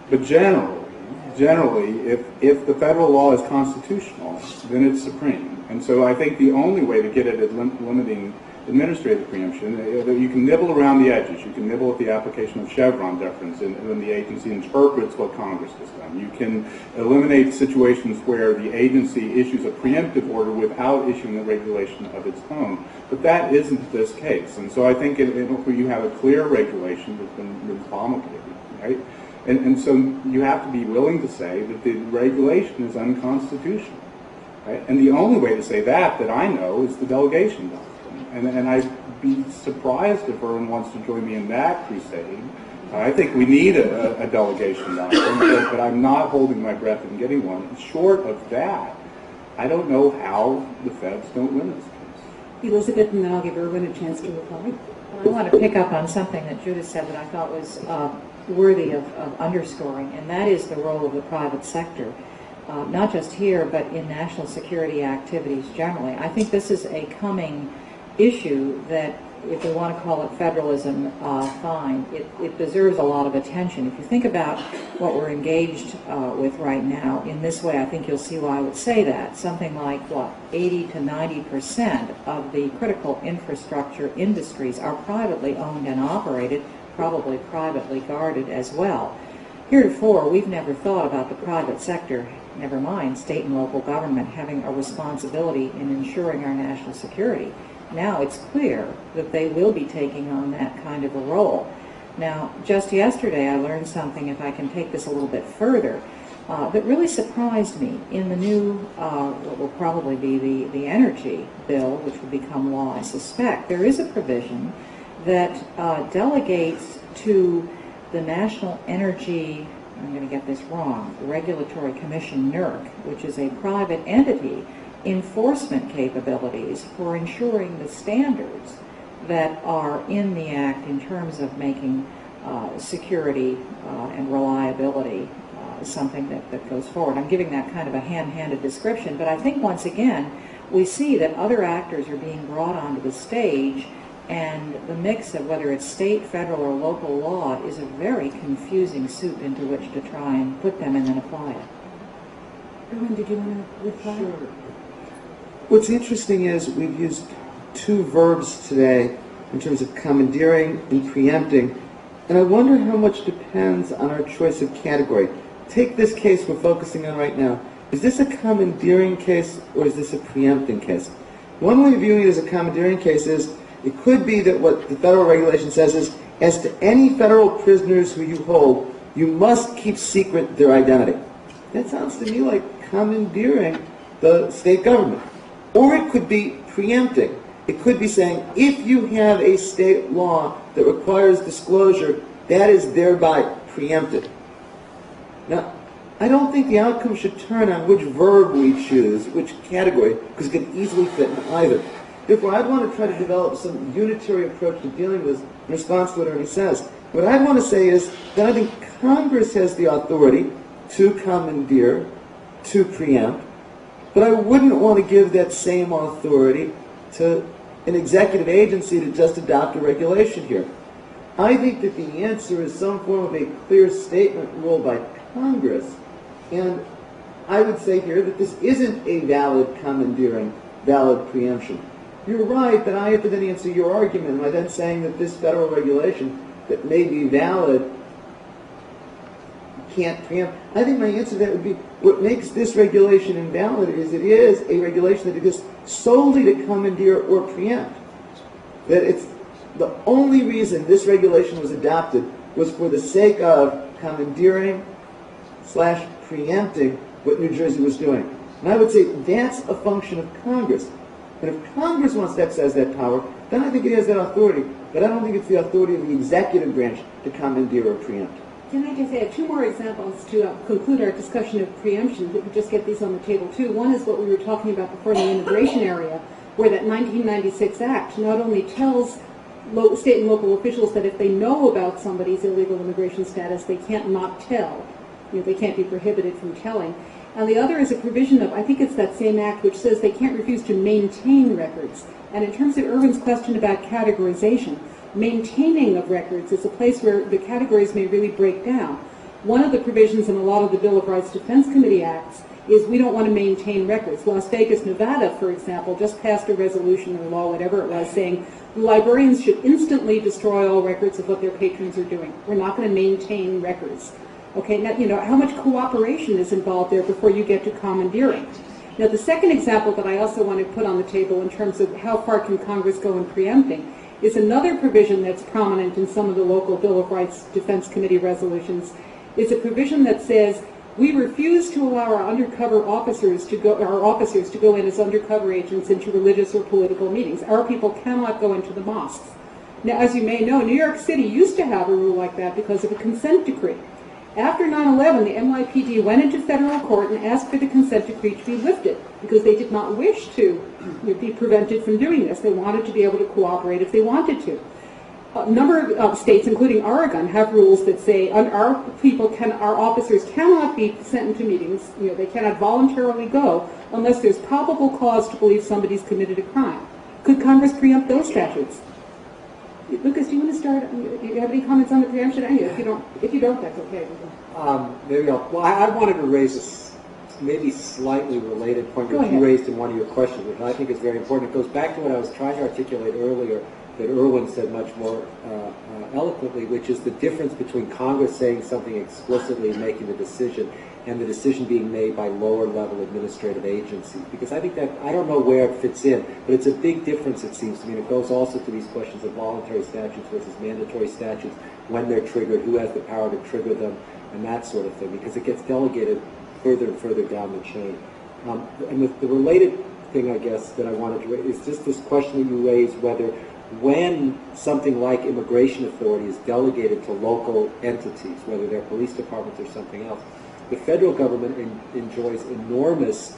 But generally, if the federal law is constitutional, then it's supreme. And so I think the only way to get at limiting administrative preemption, you can nibble around the edges. You can nibble at the application of Chevron deference when the agency interprets what Congress has done. You can eliminate situations where the agency issues a preemptive order without issuing a regulation of its own. But that isn't this case. And so I think where you have a clear regulation that's been promulgated, right? And so you have to be willing to say that the regulation is unconstitutional, right? And the only way to say that I know is the delegation doctrine. And I'd be surprised if Erwin wants to join me in that crusade. I think we need a delegation doctrine, but I'm not holding my breath in getting one. Short of that, I don't know how the feds don't win this case. Elizabeth, and then I'll give Erwin a chance to reply. I want to pick up on something that Judith said that I thought was worthy of underscoring, and that is the role of the private sector, not just here, but in national security activities generally. I think this is a coming issue that, if we want to call it federalism, fine. It deserves a lot of attention. If you think about what we're engaged with right now, in this way, I think you'll see why I would say that. Something like, 80 to 90% of the critical infrastructure industries are privately owned and operated, probably privately guarded as well. Heretofore, we've never thought about the private sector, never mind state and local government, having a responsibility in ensuring our national security. Now it's clear that they will be taking on that kind of a role. Now, just yesterday I learned something, if I can take this a little bit further, that really surprised me. In the new, what will probably be the energy bill, which will become law, I suspect, there is a provision that delegates to the National Energy, I'm going to get this wrong, Regulatory Commission, NERC, which is a private entity, enforcement capabilities for ensuring the standards that are in the Act in terms of making security and reliability something that goes forward. I'm giving that kind of a hand-handed description, but I think once again we see that other actors are being brought onto the stage And the mix of whether it's state, federal, or local law is a very confusing soup into which to try and put them and then apply it. Erwin, did you want to reply? Sure. What's interesting is we've used two verbs today in terms of commandeering and preempting, and I wonder how much depends on our choice of category. Take this case we're focusing on right now. Is this a commandeering case or is this a preempting case? One way of viewing it as a commandeering case is it could be that what the federal regulation says is, as to any federal prisoners who you hold, you must keep secret their identity. That sounds to me like commandeering the state government. Or it could be preempting. It could be saying, if you have a state law that requires disclosure, that is thereby preempted. Now, I don't think the outcome should turn on which verb we choose, which category, because it can easily fit in either. Therefore, I'd want to try to develop some unitary approach to dealing with this in response to what Ernie says. What I'd want to say is that I think Congress has the authority to commandeer, to preempt, but I wouldn't want to give that same authority to an executive agency to just adopt a regulation here. I think that the answer is some form of a clear statement ruled by Congress, and I would say here that this isn't a valid commandeering, valid preemption. You're right that I have to then answer your argument by then saying that this federal regulation that may be valid can't preempt. I think my answer to that would be what makes this regulation invalid is it is a regulation that exists solely to commandeer or preempt. That it's the only reason this regulation was adopted was for the sake of commandeering / preempting what New Jersey was doing. And I would say that's a function of Congress. And if Congress wants to exercise that power, then I think it has that authority. But I don't think it's the authority of the executive branch to commandeer or preempt. Can I just add two more examples to conclude our discussion of preemption? That we just get these on the table too. One is what we were talking about before in the immigration area, where that 1996 Act not only tells state and local officials that if they know about somebody's illegal immigration status, they can't not tell. They can't be prohibited from telling. And the other is a provision of, I think it's that same act, which says they can't refuse to maintain records. And in terms of Erwin's question about categorization, maintaining of records is a place where the categories may really break down. One of the provisions in a lot of the Bill of Rights Defense Committee acts is we don't want to maintain records. Las Vegas, Nevada, for example, just passed a resolution or law, whatever it was, saying librarians should instantly destroy all records of what their patrons are doing. We're not going to maintain records. Okay, now, how much cooperation is involved there before you get to commandeering? Now, the second example that I also want to put on the table in terms of how far can Congress go in preempting is another provision that's prominent in some of the local Bill of Rights Defense Committee resolutions. It's a provision that says we refuse to allow our undercover officers to go in as undercover agents into religious or political meetings. Our people cannot go into the mosques. Now, as you may know, New York City used to have a rule like that because of a consent decree. After 9/11, the NYPD went into federal court and asked for the consent decree to be lifted because they did not wish to be prevented from doing this. They wanted to be able to cooperate if they wanted to. A number of states, including Oregon, have rules that say our officers cannot be sent into meetings. They cannot voluntarily go unless there's probable cause to believe somebody's committed a crime. Could Congress preempt those statutes? Lucas, do you want to start? Do you have any comments on the preemption? If you don't, that's okay. Maybe I wanted to raise a maybe slightly related point that you raised in one of your questions, which I think is very important. It goes back to what I was trying to articulate earlier that Erwin said much more eloquently, which is the difference between Congress saying something explicitly and making the decision and the decision being made by lower level administrative agencies. Because I think that, I don't know where it fits in, but it's a big difference, it seems to me. And it goes also to these questions of voluntary statutes versus mandatory statutes, when they're triggered, who has the power to trigger them, and that sort of thing, because it gets delegated further and further down the chain. And the related thing, I guess, that I wanted to raise is just this question that you raised, whether when something like immigration authority is delegated to local entities, whether they're police departments or something else, the federal government enjoys enormous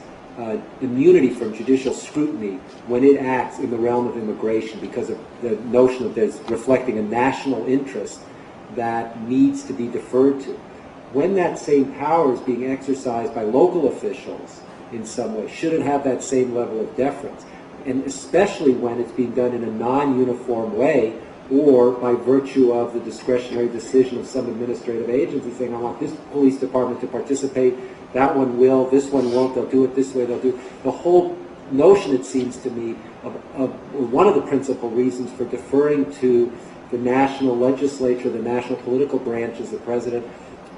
immunity from judicial scrutiny when it acts in the realm of immigration because of the notion of there's reflecting a national interest that needs to be deferred to. When that same power is being exercised by local officials in some way, should it have that same level of deference? and especially when it's being done in a non-uniform way, or by virtue of the discretionary decision of some administrative agency saying, I want this police department to participate, that one will, this one won't, they'll do it this way, they'll do the whole notion, it seems to me, of one of the principal reasons for deferring to the national legislature, the national political branches, the president,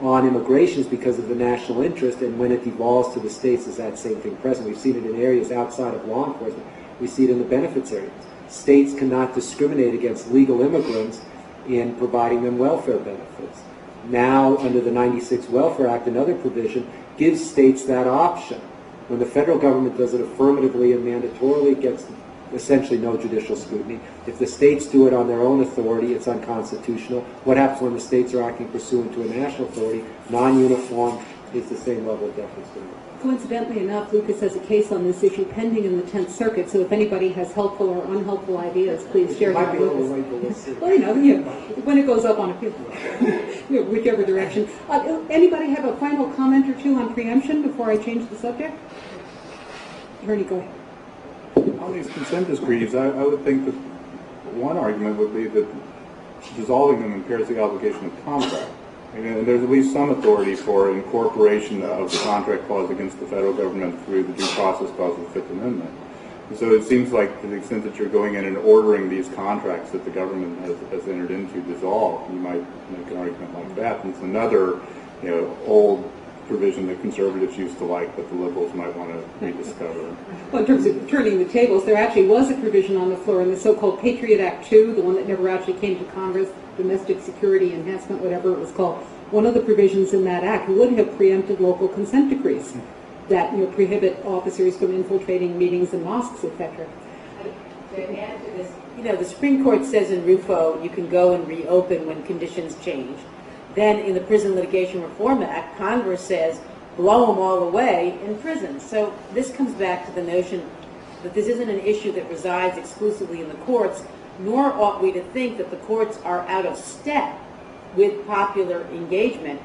on immigration is because of the national interest, and when it devolves to the states is that same thing present. We've seen it in areas outside of law enforcement. We see it in the benefits areas. States cannot discriminate against legal immigrants in providing them welfare benefits. Now, under the 96 Welfare Act, another provision gives states that option. When the federal government does it affirmatively and mandatorily, it gets essentially no judicial scrutiny. If the states do it on their own authority, it's unconstitutional. What happens when the states are acting pursuant to a national authority? Non-uniform is the same level of deference to them. Coincidentally enough, Lucas has a case on this issue pending in the 10th Circuit, so if anybody has helpful or unhelpful ideas, please share them with us. Well, when it goes up on appeal, whichever direction. Anybody have a final comment or two on preemption before I change the subject? Attorney, go ahead. On these consent decrees, I would think that one argument would be that dissolving them impairs the obligation of contract. And there's at least some authority for incorporation of the contract clause against the federal government through the due process clause of the Fifth Amendment. And so it seems like to the extent that you're going in and ordering these contracts that the government has entered into dissolve, you might make an argument like that. And it's another, old provision that conservatives used to like, but the liberals might want to rediscover. Well, in terms of turning the tables, there actually was a provision on the floor in the so-called Patriot Act 2, the one that never actually came to Congress, Domestic Security Enhancement, whatever it was called. One of the provisions in that act would have preempted local consent decrees that prohibit officers from infiltrating meetings in mosques, etc. To add to this, the Supreme Court says in Rufo you can go and reopen when conditions change. Then in the Prison Litigation Reform Act, Congress says blow them all away in prison. So this comes back to the notion that this isn't an issue that resides exclusively in the courts, nor ought we to think that the courts are out of step with popular engagement.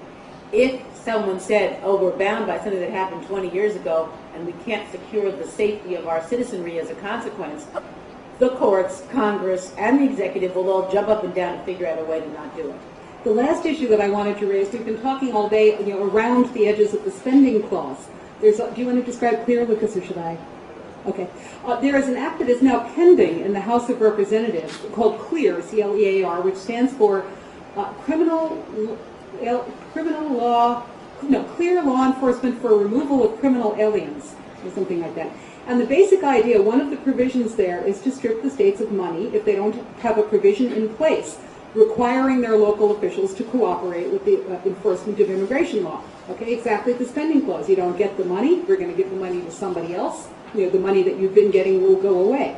If someone said, oh, we're bound by something that happened 20 years ago and we can't secure the safety of our citizenry as a consequence, the courts, Congress, and the executive will all jump up and down and figure out a way to not do it. The last issue that I wanted to raise, we've been talking all day, around the edges of the spending clause. Do you want to describe CLEAR, Lucas, or should I? Okay. There is an act that is now pending in the House of Representatives called CLEAR, C-L-E-A-R, which stands for Clear Law Enforcement for Removal of Criminal Aliens, or something like that. And the basic idea, one of the provisions there, is to strip the states of money if they don't have a provision in place requiring their local officials to cooperate with the enforcement of immigration law. Okay, exactly the spending clause. You don't get the money, we're going to give the money to somebody else. The money that you've been getting will go away.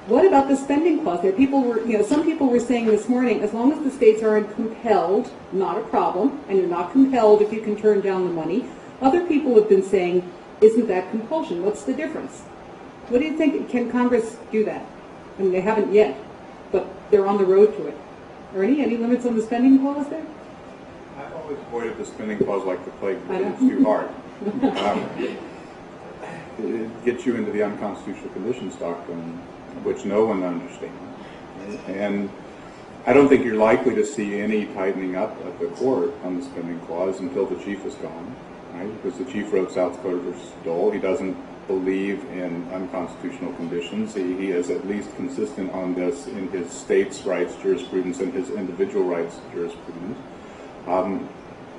What about the spending clause? Some people were saying this morning, as long as the states aren't compelled, not a problem, and you're not compelled if you can turn down the money. Other people have been saying, isn't that compulsion? What's the difference? What do you think? Can Congress do that? I mean, they haven't yet, but they're on the road to it. Ernie, any limits on the spending clause there? I've always avoided the spending clause like the plague, but it's too hard. It gets you into the unconstitutional conditions doctrine, which no one understands. And I don't think you're likely to see any tightening up at the court on the spending clause until the chief is gone, right? Because the chief wrote South Dakota versus Dole. He doesn't believe in unconstitutional conditions. He is at least consistent on this in his states' rights jurisprudence and his individual rights jurisprudence. And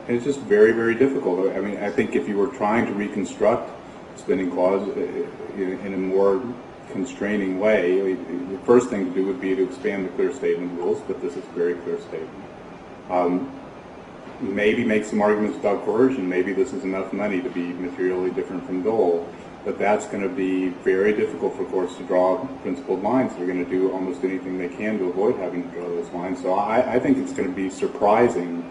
it's just very, very difficult. I mean, I think if you were trying to reconstruct the spending clause in a more constraining way, the first thing to do would be to expand the clear statement rules, but this is a very clear statement. Maybe make some arguments about coercion. Maybe this is enough money to be materially different from Dole. But that's going to be very difficult for courts to draw principled lines. They're going to do almost anything they can to avoid having to draw those lines. So I think it's going to be surprising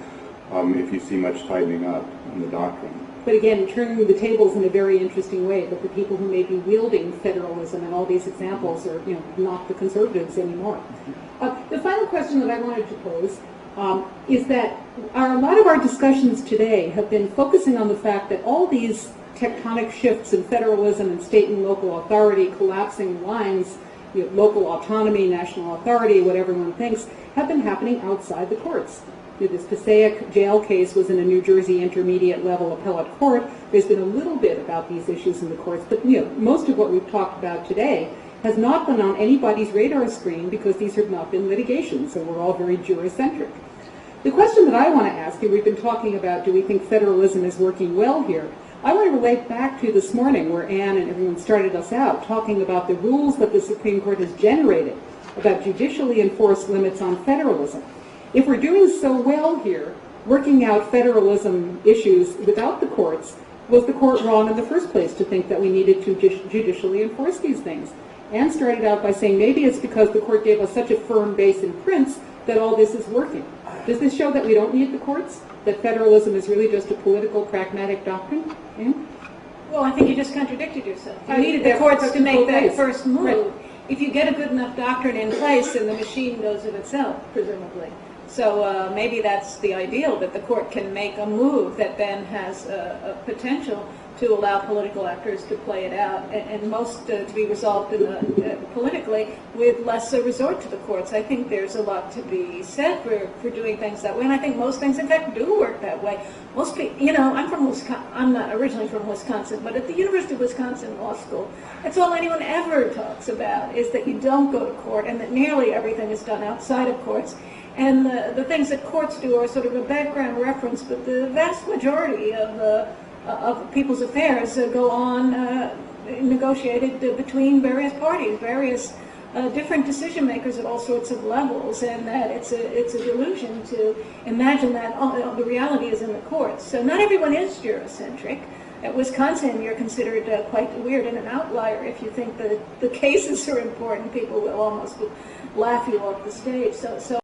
if you see much tightening up in the doctrine. But again, turning the tables in a very interesting way, that the people who may be wielding federalism and all these examples are, not the conservatives anymore. The final question that I wanted to pose is that a lot of our discussions today have been focusing on the fact that all these tectonic shifts in federalism and state and local authority, collapsing lines, local autonomy, national authority, what everyone thinks, have been happening outside the courts. This Passaic jail case was in a New Jersey intermediate level appellate court. There's been a little bit about these issues in the courts, but most of what we've talked about today has not been on anybody's radar screen because these have not been litigation, so we're all very juricentric. The question that I want to ask you, we've been talking about, do we think federalism is working well here? I want to relate back to this morning where Ann and everyone started us out talking about the rules that the Supreme Court has generated about judicially enforced limits on federalism. If we're doing so well here, working out federalism issues without the courts, was the court wrong in the first place to think that we needed to judicially enforce these things? Ann started out by saying maybe it's because the court gave us such a firm base in Prince that all this is working. Does this show that we don't need the courts? That federalism is really just a political, pragmatic doctrine? Ann? Well, I think you just contradicted yourself. You needed the courts to make that first move. Right. If you get a good enough doctrine in place, then the machine goes of itself, presumably. So maybe that's the ideal, that the court can make a move that then has a potential to allow political actors to play it out, and most to be resolved politically with less resort to the courts. I think there's a lot to be said for doing things that way, and I think most things, in fact, do work that way. Most people, I'm from Wisconsin. I'm not originally from Wisconsin, but at the University of Wisconsin Law School, that's all anyone ever talks about, is that you don't go to court, and that nearly everything is done outside of courts. And the things that courts do are sort of a background reference, but the vast majority of people's affairs go on negotiated between various parties, various different decision makers at all sorts of levels, and that it's a delusion to imagine that the reality is in the courts. So not everyone is Eurocentric. At Wisconsin, you're considered quite weird and an outlier if you think that the cases are important. People will almost laugh you off the stage. So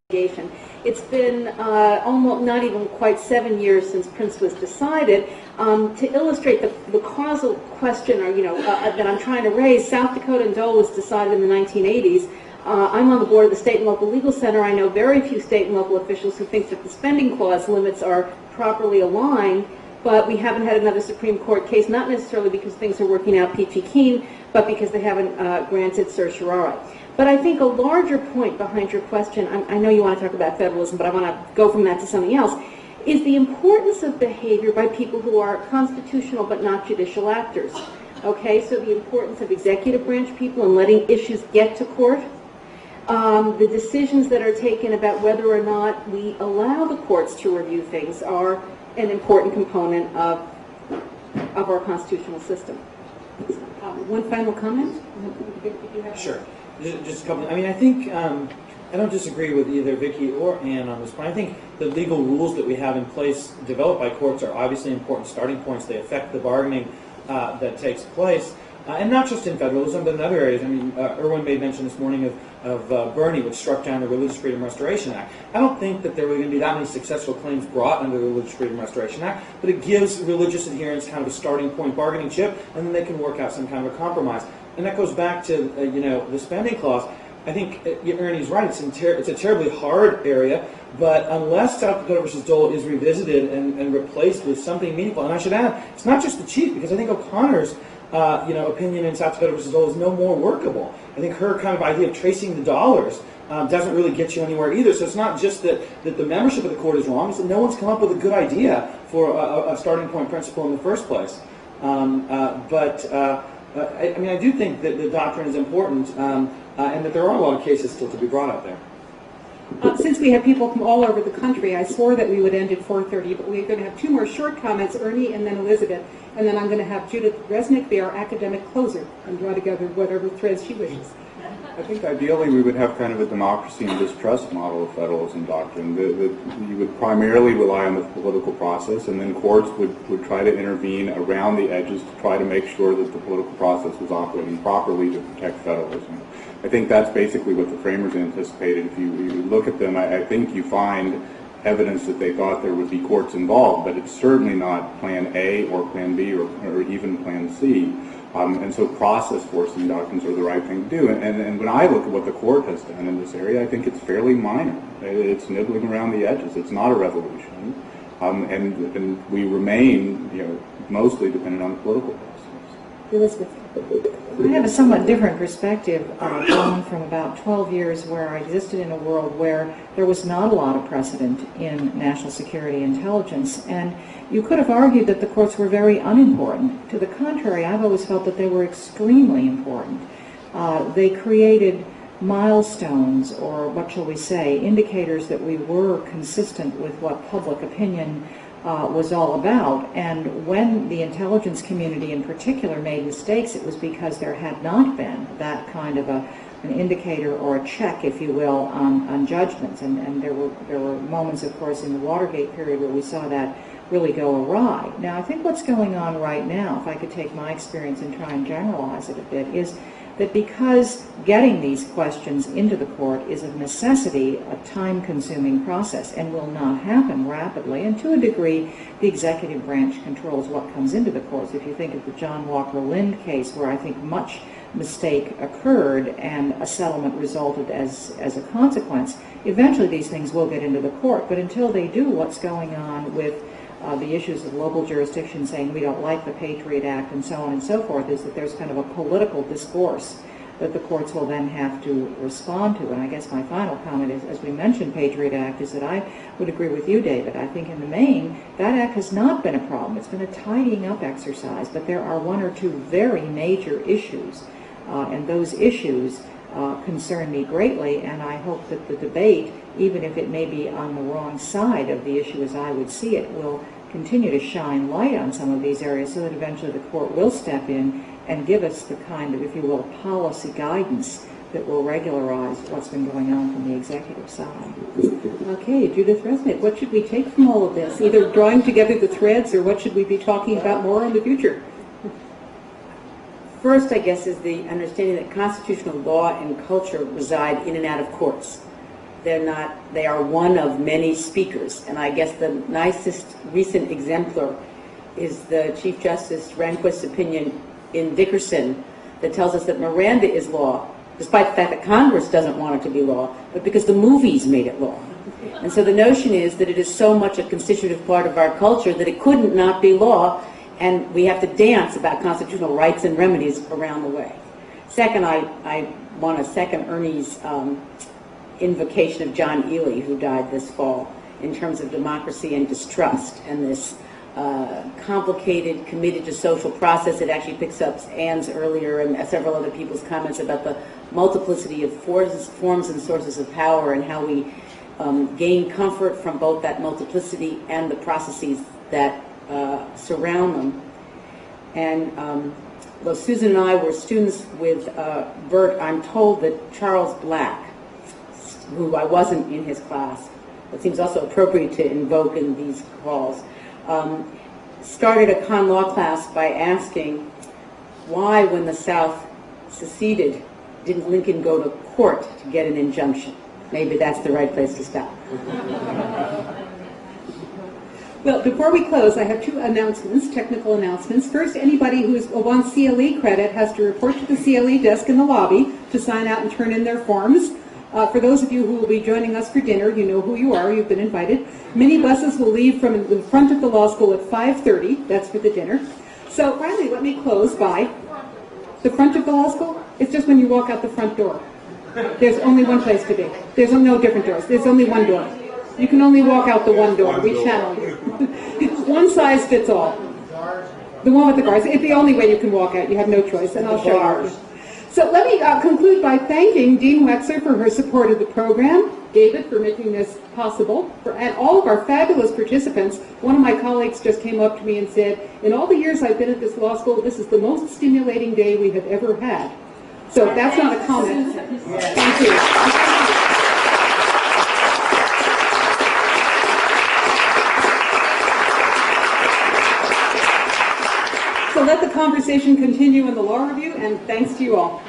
it's been almost not even quite 7 years since Prince was decided. To illustrate the causal question, or that I'm trying to raise, South Dakota and Dole was decided in the 1980s. I'm on the board of the State and Local Legal Center. I know very few state and local officials who think that the spending clause limits are properly aligned, but we haven't had another Supreme Court case, not necessarily because things are working out peachy keen, but because they haven't granted certiorari. But I think a larger point behind your question, I know you want to talk about federalism, but I want to go from that to something else, is the importance of behavior by people who are constitutional but not judicial actors. Okay, so the importance of executive branch people and letting issues get to court. The decisions that are taken about whether or not we allow the courts to review things are an important component of our constitutional system. One final comment? Sure. Just a couple. I mean, I think I don't disagree with either Vicki or Ann on this point. I think the legal rules that we have in place developed by courts are obviously important starting points. They affect the bargaining that takes place, and not just in federalism, but in other areas. I mean, Irwin made mention this morning of Bernie, which struck down the Religious Freedom Restoration Act. I don't think that there were going to be that many successful claims brought under the Religious Freedom Restoration Act, but it gives religious adherents kind of a starting point bargaining chip, and then they can work out some kind of a compromise. And that goes back to the spending clause. I think Ernie's right. It's a terribly hard area, but unless South Dakota versus Dole is revisited and replaced with something meaningful, and I should add, it's not just the chief, because I think O'Connor's opinion in South Dakota versus Dole is no more workable. I think her kind of idea of tracing the dollars doesn't really get you anywhere either. So it's not just that the membership of the court is wrong; it's that no one's come up with a good idea for a starting point principle in the first place. I mean, I do think that the doctrine is important, and that there are a lot of cases still to be brought up there. Since we have people from all over the country, I swore that we would end at 4:30, but we're going to have two more short comments, Ernie and then Elizabeth, and then I'm going to have Judith Resnick be our academic closer and draw together whatever threads she wishes. I think ideally we would have kind of a democracy and distrust model of federalism doctrine. You would primarily rely on the political process, and then courts would try to intervene around the edges to try to make sure that the political process was operating properly to protect federalism. I think that's basically what the framers anticipated. If you look at them, I think you find evidence that they thought there would be courts involved, but it's certainly not Plan A or Plan B or even Plan C. And so process forcing doctrines are the right thing to do. And when I look at what the court has done in this area, I think it's fairly minor. It's nibbling around the edges. It's not a revolution. and we remain, mostly dependent on the political process. Elizabeth. I have a somewhat different perspective, going from about 12 years where I existed in a world where there was not a lot of precedent in national security intelligence, and you could have argued that the courts were very unimportant. To the contrary, I've always felt that they were extremely important. They created milestones, or what shall we say, indicators that we were consistent with what public opinion was all about. And when the intelligence community in particular made mistakes, it was because there had not been that kind of an indicator or a check, if you will, on judgments. And there were moments, of course, in the Watergate period where we saw that really go awry. Now, I think what's going on right now, if I could take my experience and try and generalize it a bit, is that because getting these questions into the court is a necessity, a time-consuming process, and will not happen rapidly, and to a degree, the executive branch controls what comes into the courts. If you think of the John Walker Lind case, where I think much mistake occurred and a settlement resulted as a consequence, eventually these things will get into the court. But until they do, what's going on with the issues of local jurisdiction saying we don't like the Patriot Act and so on and so forth, is that there's kind of a political discourse that the courts will then have to respond to. And I guess my final comment is, as we mentioned Patriot Act, is that I would agree with you, David. I think in the main, that act has not been a problem. It's been a tidying up exercise, but there are one or two very major issues, and those issues concern me greatly, and I hope that the debate, even if it may be on the wrong side of the issue as I would see it, will continue to shine light on some of these areas so that eventually the court will step in and give us the kind of, if you will, policy guidance that will regularize what's been going on from the executive side. Okay, Judith Resnick, what should we take from all of this? Either drawing together the threads, or what should we be talking about more in the future? First, I guess, is the understanding that constitutional law and culture reside in and out of courts. They are one of many speakers. And I guess the nicest recent exemplar is the Chief Justice Rehnquist's opinion in Dickerson that tells us that Miranda is law, despite the fact that Congress doesn't want it to be law, but because the movies made it law. And so the notion is that it is so much a constitutive part of our culture that it couldn't not be law, and we have to dance about constitutional rights and remedies around the way. Second, I want to second Ernie's invocation of John Ely, who died this fall, in terms of democracy and distrust, and this complicated, committed to social process. It actually picks up Anne's earlier and several other people's comments about the multiplicity of forms and sources of power, and how we gain comfort from both that multiplicity and the processes that surround them. And though Susan and I were students with Bert, I'm told that Charles Black, who I wasn't in his class, but seems also appropriate to invoke in these calls, started a con law class by asking why, when the South seceded, didn't Lincoln go to court to get an injunction? Maybe that's the right place to stop. Well, before we close, I have two announcements, technical announcements. First, anybody who wants CLE credit has to report to the CLE desk in the lobby to sign out and turn in their forms. For those of you who will be joining us for dinner, you know who you are, you've been invited. Minibuses will leave from the front of the law school at 5:30, that's for the dinner. So finally, let me close by the front of the law school. It's just when you walk out the front door. There's only one place to be. There's no different doors. There's only one door. You can only walk out the one door. We channel you. One size fits all. The one with the guards. It's the only way you can walk out. You have no choice, and I'll show you. So let me conclude by thanking Dean Wexler for her support of the program, David for making this possible, and all of our fabulous participants. One of my colleagues just came up to me and said, in all the years I've been at this law school, this is the most stimulating day we have ever had. So that's not a comment. Thank you. So let the conversation continue in the law review, and thanks to you all.